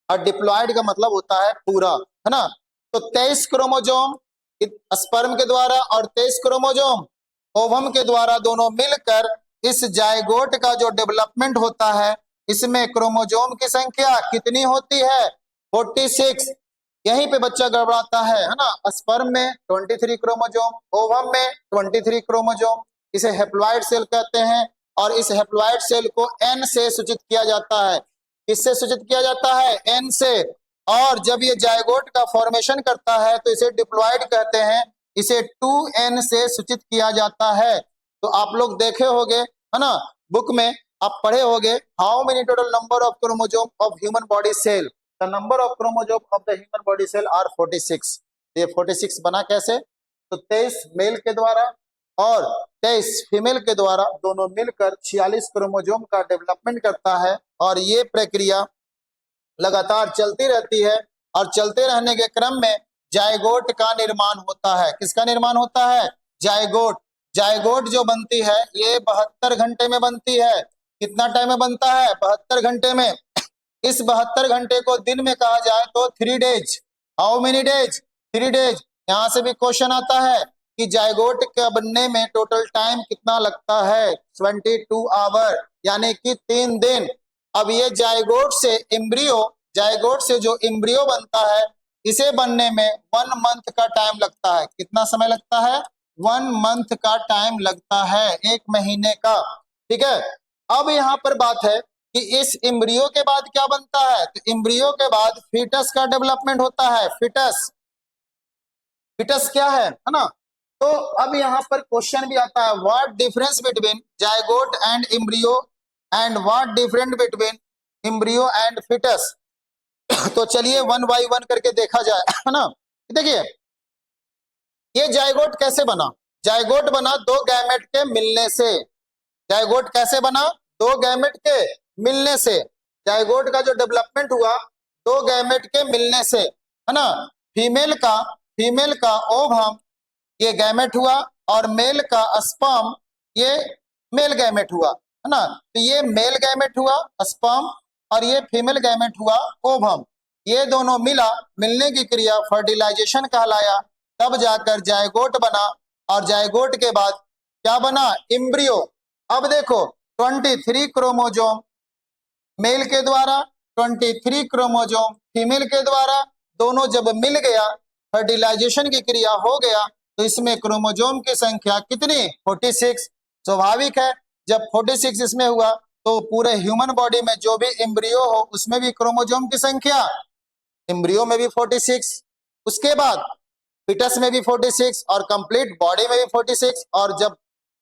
Speaker 1: और डिप्लॉइड का मतलब होता है पूरा, है ना। तो 23 क्रोमोजोम स्पर्म के द्वारा और 23 क्रोमोजोम ओवम के द्वारा, दोनों मिलकर इस जायगोट का जो डेवलपमेंट होता है, इसमें क्रोमोजोम की संख्या कितनी होती है? 46। यहीं पे बच्चा गड़बड़ाता है ना। स्पर्म में 23 क्रोमोजोम, ओवम में 23 क्रोमोजोम। इसे हेप्लॉइड सेल कहते हैं और इस हेप्लॉइड सेल को एन से सूचित किया जाता है। किससे सूचित किया जाता है? एन से। और जब ये जायगोट का फॉर्मेशन करता है तो इसे डिप्लॉइड कहते हैं, इसे 2n से सूचित किया जाता है। तो आप लोग देखे होंगे, है ना, बुक में आप पढ़े होंगे, how many total number of chromosome of human body cell? The number of chromosome of the human body cell are 46। ये 46 बना कैसे? तो 23 मेल के द्वारा और 23 फीमेल के द्वारा, दोनों मिलकर 46 क्रोमोजोम का डेवलपमेंट करता है। और ये प्रक्रिया लगातार चलती रहती है और चलते रहने के क्रम में जायगोट का निर्माण होता है। किसका निर्माण होता है? जायगोट। जायगोट जो बनती है ये 72 घंटे में बनती है। कितना टाइम में बनता है? 72 घंटे में। इस 72 घंटे को दिन में कहा जाए तो 3 days. How many days? 3 days. यहाँ से भी क्वेश्चन आता है कि जायगोट के बनने में टोटल टाइम कितना लगता है? 22 आवर, यानी कि 3 दिन। अब ये जायगोट से एम्ब्रियो, जायगोट से जो एम्ब्रियो बनता है, इसे बनने में 1 मंथ का टाइम लगता है। कितना समय लगता है? 1 मंथ का टाइम लगता है, 1 महीने का। ठीक है। अब यहाँ पर बात है कि इस एम्ब्रियो के बाद क्या बनता है? तो एम्ब्रियो के बाद फीटस का डेवलपमेंट होता है। फीटस, फीटस क्या है ना। तो अब यहाँ पर क्वेश्चन भी आता है, what difference between zygote and embryo and what different between embryo and foetus. तो चलिए 1 बाय 1 करके देखा जाए, है ना। देखिए ये जायगोट कैसे बना? जायगोट बना 2 गैमेट के मिलने से। जायगोट कैसे बना? 2 गैमेट के मिलने से। जायगोट का जो डेवलपमेंट हुआ 2 गैमेट के मिलने से, है ना। फीमेल का ओवम ये गैमेट हुआ और मेल का स्पर्म ये मेल गैमेट हुआ, है ना। तो ये मेल गैमेट हुआ स्पर्म और ये फीमेल गैमेट हुआ ओवम। ये दोनों मिलने की क्रिया फर्टिलाइजेशन कहलाया। तब जाकर जायगोट बना और जायगोट के बाद क्या बना? एम्ब्रियो। अब देखो 23 क्रोमोजोम मेल के द्वारा, 23 क्रोमोजोम फीमेल के द्वारा, दोनों जब मिल गया, फर्टिलाइजेशन की क्रिया हो गया, तो इसमें क्रोमोजोम की संख्या कितनी? 46। स्वाभाविक है, जब 46 इसमें हुआ तो पूरे ह्यूमन बॉडी में जो भी एम्ब्रियो हो उसमें भी क्रोमोजोम की संख्या, एम्ब्रियो में भी 46, उसके बाद फिटस में भी 46 और कंप्लीट बॉडी में भी 46। और जब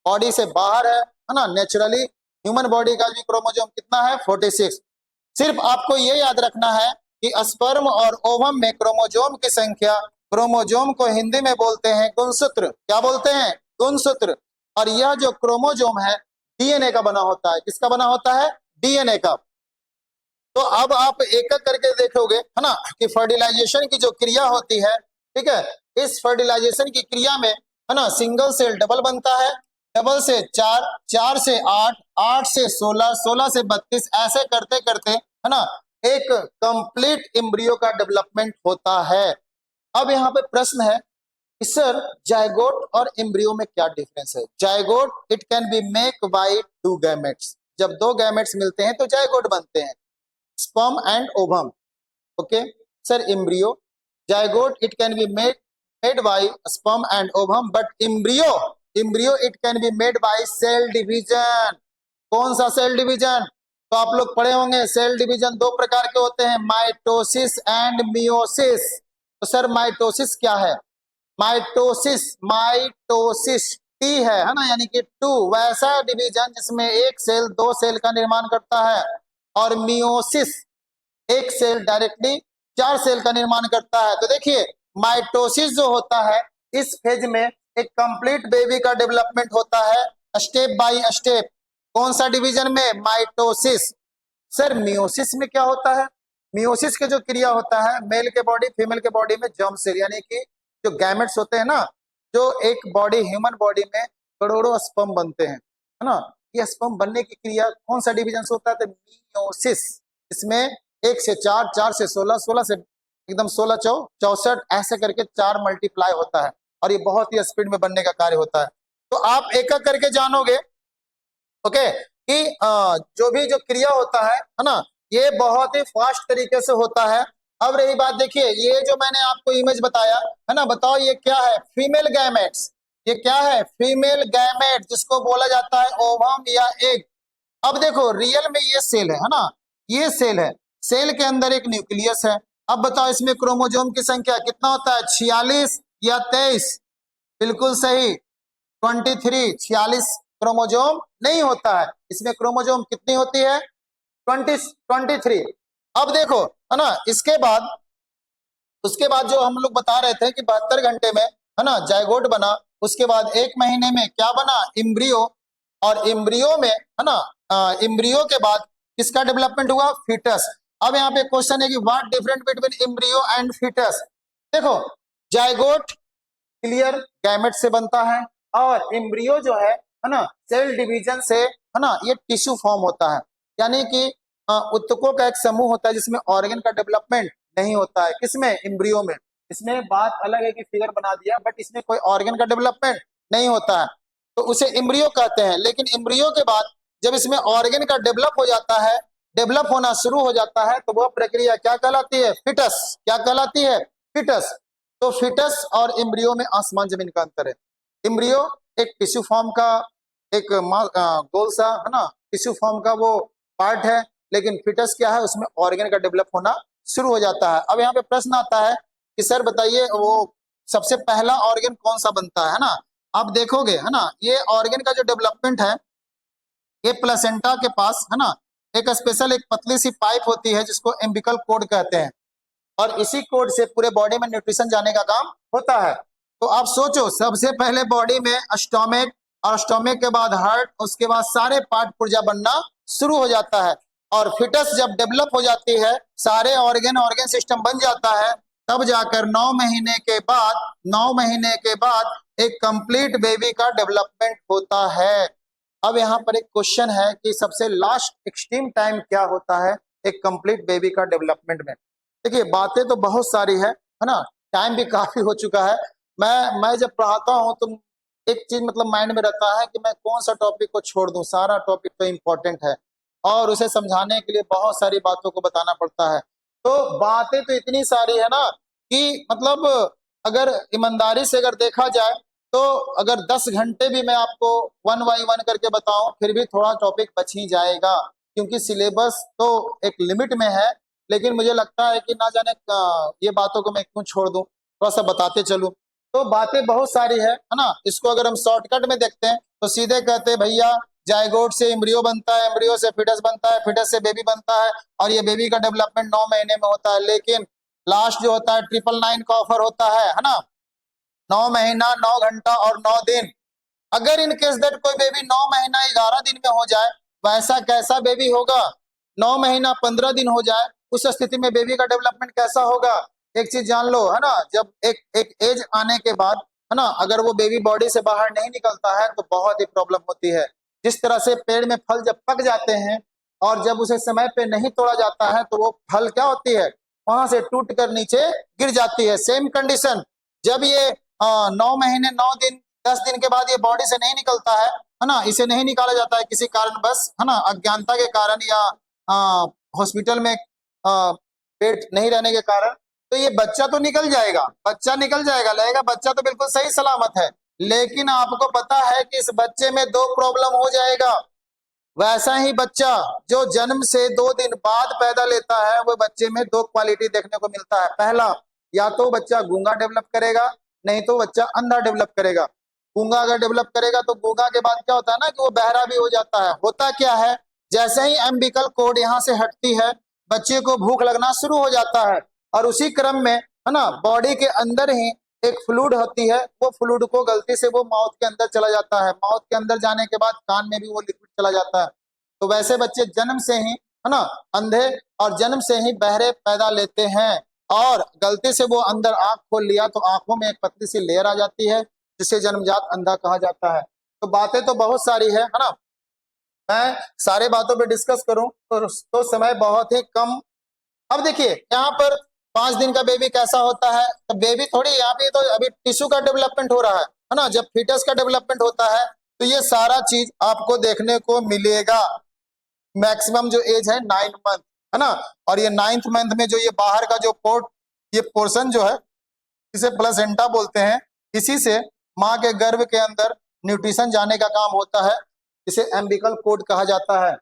Speaker 1: बॉडी से बाहर है ना, नेचुरली ह्यूमन बॉडी का भी क्रोमोजोम कितना है? 46। सिर्फ आपको ये याद रखना है कि स्पर्म और ओवम में क्रोमोजोम की संख्या, क्रोमोजोम को हिंदी में बोलते हैं गुणसूत्र। क्या बोलते हैं? गुणसूत्र। और यह जो क्रोमोजोम है डीएनए का बना होता है। किसका बना होता है? डीएनए का। तो अब आप एक एक करके देखोगे, है ना, कि फर्टिलाइजेशन की जो क्रिया होती है, ठीक है, इस फर्टिलाइजेशन की क्रिया में, है ना, सिंगल सेल डबल बनता है, डबल से 4, 4 से 8, 8 से 16, 16 से 32, ऐसे करते करते, है ना, एक कंप्लीट एम्ब्रियो का डेवलपमेंट होता है। अब यहाँ पे प्रश्न है कि सर जायगोट और एम्ब्रियो में क्या डिफरेंस है? Zygote it can be make by 2 gametes. जब 2 गैमेट्स मिलते हैं तो जायगोट बनते हैं, sperm and ovum. Okay, sir, embryo, zygote it can be made by sperm and ovum, but embryo it can be made by cell division. कौन सा cell division? तो आप लोग पढ़े होंगे सेल डिवीजन 2 प्रकार के होते हैं, माइटोसिस एंड मियोसिस। तो सर माइटोसिस क्या है? माइटोसिस टी है ना, यानी कि 2, वैसा डिवीजन जिसमें एक सेल 2 सेल का निर्माण करता है। और मियोसिस एक सेल डायरेक्टली 4 सेल का निर्माण करता है। तो देखिए माइटोसिस जो होता है, इस फेज में एक कंप्लीट बेबी का डेवलपमेंट होता है स्टेप बाय स्टेप। कौन सा डिवीजन में? माइटोसिस। सर मियोसिस में क्या होता है? मियोसिस के जो क्रिया होता है, मेल के बॉडी फीमेल के बॉडी में जर्म सेल यानी कि जो गैमेट्स होते हैं ना, जो एक बॉडी ह्यूमन बॉडी में करोड़ों स्पर्म बनते हैं, है ना, ये स्पर्म बनने की क्रिया कौन सा डिवीजन से होता है? तो मियोसिस। इसमें 1 से 4, 4 से 16, 16 से एकदम 16 64 ऐसे करके 4 मल्टीप्लाई होता है और ये बहुत ही स्पीड में बनने का कार्य होता है। तो आप एक एक करके जानोगे ओके कि जो भी जो क्रिया होता है ना, ये बहुत ही फास्ट तरीके से होता है। अब रही बात, देखिए ये जो मैंने आपको इमेज बताया है ना, बताओ ये क्या है? Female gametes. ये क्या है? फीमेल गैमेट, जिसको बोला जाता है ओवम या एग। अब देखो रियल में ये सेल है ना, ये सेल है, सेल के अंदर एक न्यूक्लियस है। अब बताओ इसमें क्रोमोसोम की संख्या कितना होता है? 46 या 23? बिल्कुल सही, 23। 46 क्रोमोसोम नहीं होता है, इसमें क्रोमोसोम कितनी होती है? 23। अब देखो है ना, उसके बाद जो हम लोग बता रहे थे कि 72 घंटे में है ना जायगोट बना, उसके बाद 1 महीने में क्या बना? इम्ब्रियो। और इम्ब्रियो में है ना, इम्ब्रियो के बाद किसका डेवलपमेंट हुआ? फीटस। अब यहाँ पे क्वेश्चन है कि what difference between embryo and foetus? देखो जायगोट क्लियर गैमेट से बनता है और इम्ब्रियो जो है ना, सेल डिवीजन से है ना, ये टिश्यू फॉर्म होता है, यानी कि उत्तकों का एक समूह होता है जिसमें ऑर्गन का डेवलपमेंट नहीं होता है। किसमें? इम्ब्रियो में। इसमें बात अलग है कि फिगर बना दिया, बट इसमें कोई ऑर्गन का डेवलपमेंट नहीं होता है, तो उसे इम्ब्रियो कहते हैं। लेकिन इम्ब्रियो के बाद जब इसमें ऑर्गन का डेवलप हो जाता है, डेवलप होना शुरू हो जाता है, तो वह प्रक्रिया क्या कहलाती है? फिटस। क्या कहलाती है? फिटस। तो फिटस और इम्ब्रियो में आसमान जमीन का अंतर है। इम्ब्रियो एक टिश्यू फॉर्म का एक गोल सा है ना, टिश्यू फॉर्म का वो पार्ट है, लेकिन फिटस क्या है? उसमें ऑर्गन का डेवलप होना शुरू हो जाता है। अब यहाँ पे प्रश्न आता है कि सर बताइए वो सबसे पहला ऑर्गन कौन सा बनता है ना? आप देखोगे है ना, ये ऑर्गन का जो डेवलपमेंट है, ये प्लेसेंटा के पास है ना एक स्पेशल एक पतली सी पाइप होती है जिसको एम्बिकल कोड कहते हैं, और इसी कोड से पूरे बॉडी में न्यूट्रिशन जाने का काम होता है। तो आप सोचो, सबसे पहले बॉडी में स्टोमिक, और स्टोमिक के बाद हार्ट, उसके बाद सारे पार्ट पुर्जा बनना शुरू हो जाता है, और फिटस जब डेवलप हो जाती है, सारे ऑर्गन सिस्टम बन जाता है, तब जाकर 9 महीने के बाद एक कंप्लीट बेबी का डेवलपमेंट होता है। अब यहाँ पर एक क्वेश्चन है कि सबसे लास्ट एक्सट्रीम टाइम क्या होता है एक कंप्लीट बेबी का डेवलपमेंट में? देखिए बातें तो बहुत सारी है ना, टाइम भी काफी हो चुका है। मैं जब पढ़ाता हूँ तो एक चीज मतलब माइंड में रहता है कि मैं कौन सा टॉपिक को छोड़ दूं, सारा टॉपिक तो इम्पोर्टेंट है और उसे समझाने के लिए बहुत सारी बातों को बताना पड़ता है। तो बातें तो इतनी सारी है ना कि मतलब अगर ईमानदारी से अगर देखा जाए तो अगर 10 घंटे भी मैं आपको 1 बाई 1 करके बताऊं फिर भी थोड़ा टॉपिक बच ही जाएगा, क्योंकि सिलेबस तो एक लिमिट में है। लेकिन मुझे लगता है कि ना जाने ये बातों को मैं क्यों छोड़ दूं, थोड़ा सा बताते चलूं। तो बातें बहुत सारी है ना, इसको अगर हम शॉर्टकट में देखते हैं तो सीधे कहते हैं भैया जायगोट से एम्ब्रियो बनता है, एम्ब्रियो से फिटस बनता है, फिटस से बेबी बनता है, और ये बेबी का डेवलपमेंट 9 महीने में होता है। लेकिन लास्ट जो होता है 999 का ऑफर होता है ना, 9 महीना 9 घंटा और 9 दिन। अगर इन केस दैट कोई बेबी 9 महीना 11 दिन में हो जाए, वैसा कैसा बेबी होगा? 9 महीना 15 दिन हो जाए, उस स्थिति में बेबी का डेवलपमेंट कैसा होगा? एक चीज जान लो है ना, जब एक एज आने के बाद है ना, अगर वो बेबी बॉडी से बाहर नहीं निकलता है तो बहुत ही प्रॉब्लम होती है। जिस तरह से पेड़ में फल जब पक जाते हैं और जब उसे समय पे नहीं तोड़ा जाता है तो वो फल क्या होती है? वहां से टूट कर नीचे गिर जाती है। सेम कंडीशन जब ये 9 महीने 9 दिन 10 दिन के बाद ये बॉडी से नहीं निकलता है ना, इसे नहीं निकाला जाता है किसी कारण बस है ना, अज्ञानता के कारण या हॉस्पिटल में पेट नहीं रहने के कारण, तो ये बच्चा तो निकल जाएगा, बच्चा निकल जाएगा, लगेगा बच्चा तो बिल्कुल सही सलामत है। लेकिन आपको पता है कि इस बच्चे में 2 प्रॉब्लम हो जाएगा। वैसा ही बच्चा जो जन्म से 2 दिन बाद पैदा लेता है, वो बच्चे में 2 क्वालिटी देखने को मिलता है। पहला, या तो बच्चा गूंगा डेवलप करेगा, नहीं तो बच्चा अंधा डेवलप करेगा। गूंगा अगर डेवलप करेगा तो गूंगा के बाद क्या होता है ना कि वो बहरा भी हो जाता है। होता क्या है, जैसे ही एम्बिकल कोड यहाँ से हटती है, बच्चे को भूख लगना शुरू हो जाता है, और उसी क्रम में है ना बॉडी के अंदर ही एक फ्लूइड होती है, वो फ्लूइड को गलती से वो माउथ के अंदर चला जाता है, माउथ के अंदर जाने के बाद कान में भी वो लिक्विड चला जाता है। तो वैसे बच्चे जन्म से ही है ना, अंधे और जन्म से ही बहरे पैदा लेते हैं, और गलती से वो अंदर आंख खोल लिया तो आंखों में एक पतली सी लेयर आ जाती है, जिसे जन्मजात अंधा कहा जाता है। तो बातें तो बहुत सारी है ना, मैं सारे बातों पे डिस्कस करूं तो समय बहुत ही कम। अब देखिए यहाँ पर 5 दिन का बेबी कैसा होता है, तो बेबी थोड़ी यहाँ पे तो अभी टिश्यू का डेवलपमेंट हो रहा है ना, जब फीटस का डेवलपमेंट होता है तो ये सारा चीज आपको देखने को मिलेगा। मैक्सिमम जो एज है 9 मंथ, है ना, और ये 9th मंथ में जो ये बाहर का जो ये पोर्शन जो है, इसे प्लेसेंटा बोलते हैं, इसी से माँ के गर्भ के अंदर न्यूट्रिशन जाने का काम होता है, इसे एम्बिकल कोड कहा जाता है।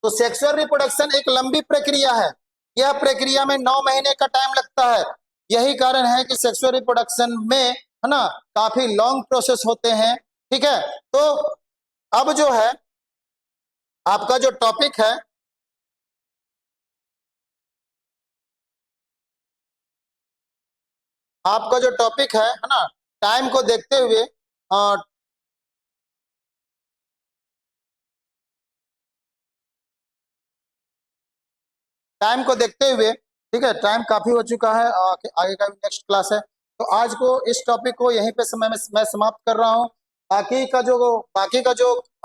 Speaker 1: तो सेक्सुअल रिप्रोडक्शन एक लंबी प्रक्रिया है, यह प्रक्रिया में 9 महीने का टाइम लगता है। यही कारण है कि सेक्सुअल रिप्रोडक्शन में, है ना, काफी लॉन्ग प्रोसेस होते हैं। ठीक है, तो अब जो है आपका जो टॉपिक है, आपका जो टॉपिक है ना, टाइम को देखते हुए टाइम को देखते हुए, ठीक है, टाइम काफी हो चुका है, आगे का भी नेक्स्ट क्लास है, तो आज को इस टॉपिक को यहीं पे समय में मैं समाप्त कर रहा हूँ। बाकी का जो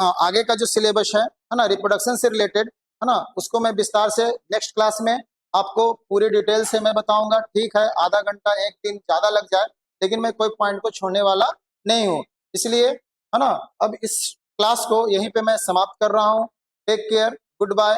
Speaker 1: आगे का जो सिलेबस है ना, रिप्रोडक्शन से रिलेटेड, है ना, उसको मैं विस्तार से नेक्स्ट क्लास में आपको पूरी डिटेल से मैं बताऊंगा। ठीक है, आधा घंटा एक दिन ज्यादा लग जाए, लेकिन मैं कोई पॉइंट को छोड़ने वाला नहीं हूँ, इसलिए, है ना, अब इस क्लास को यहीं पे मैं समाप्त कर रहा हूँ। Take care, good bye.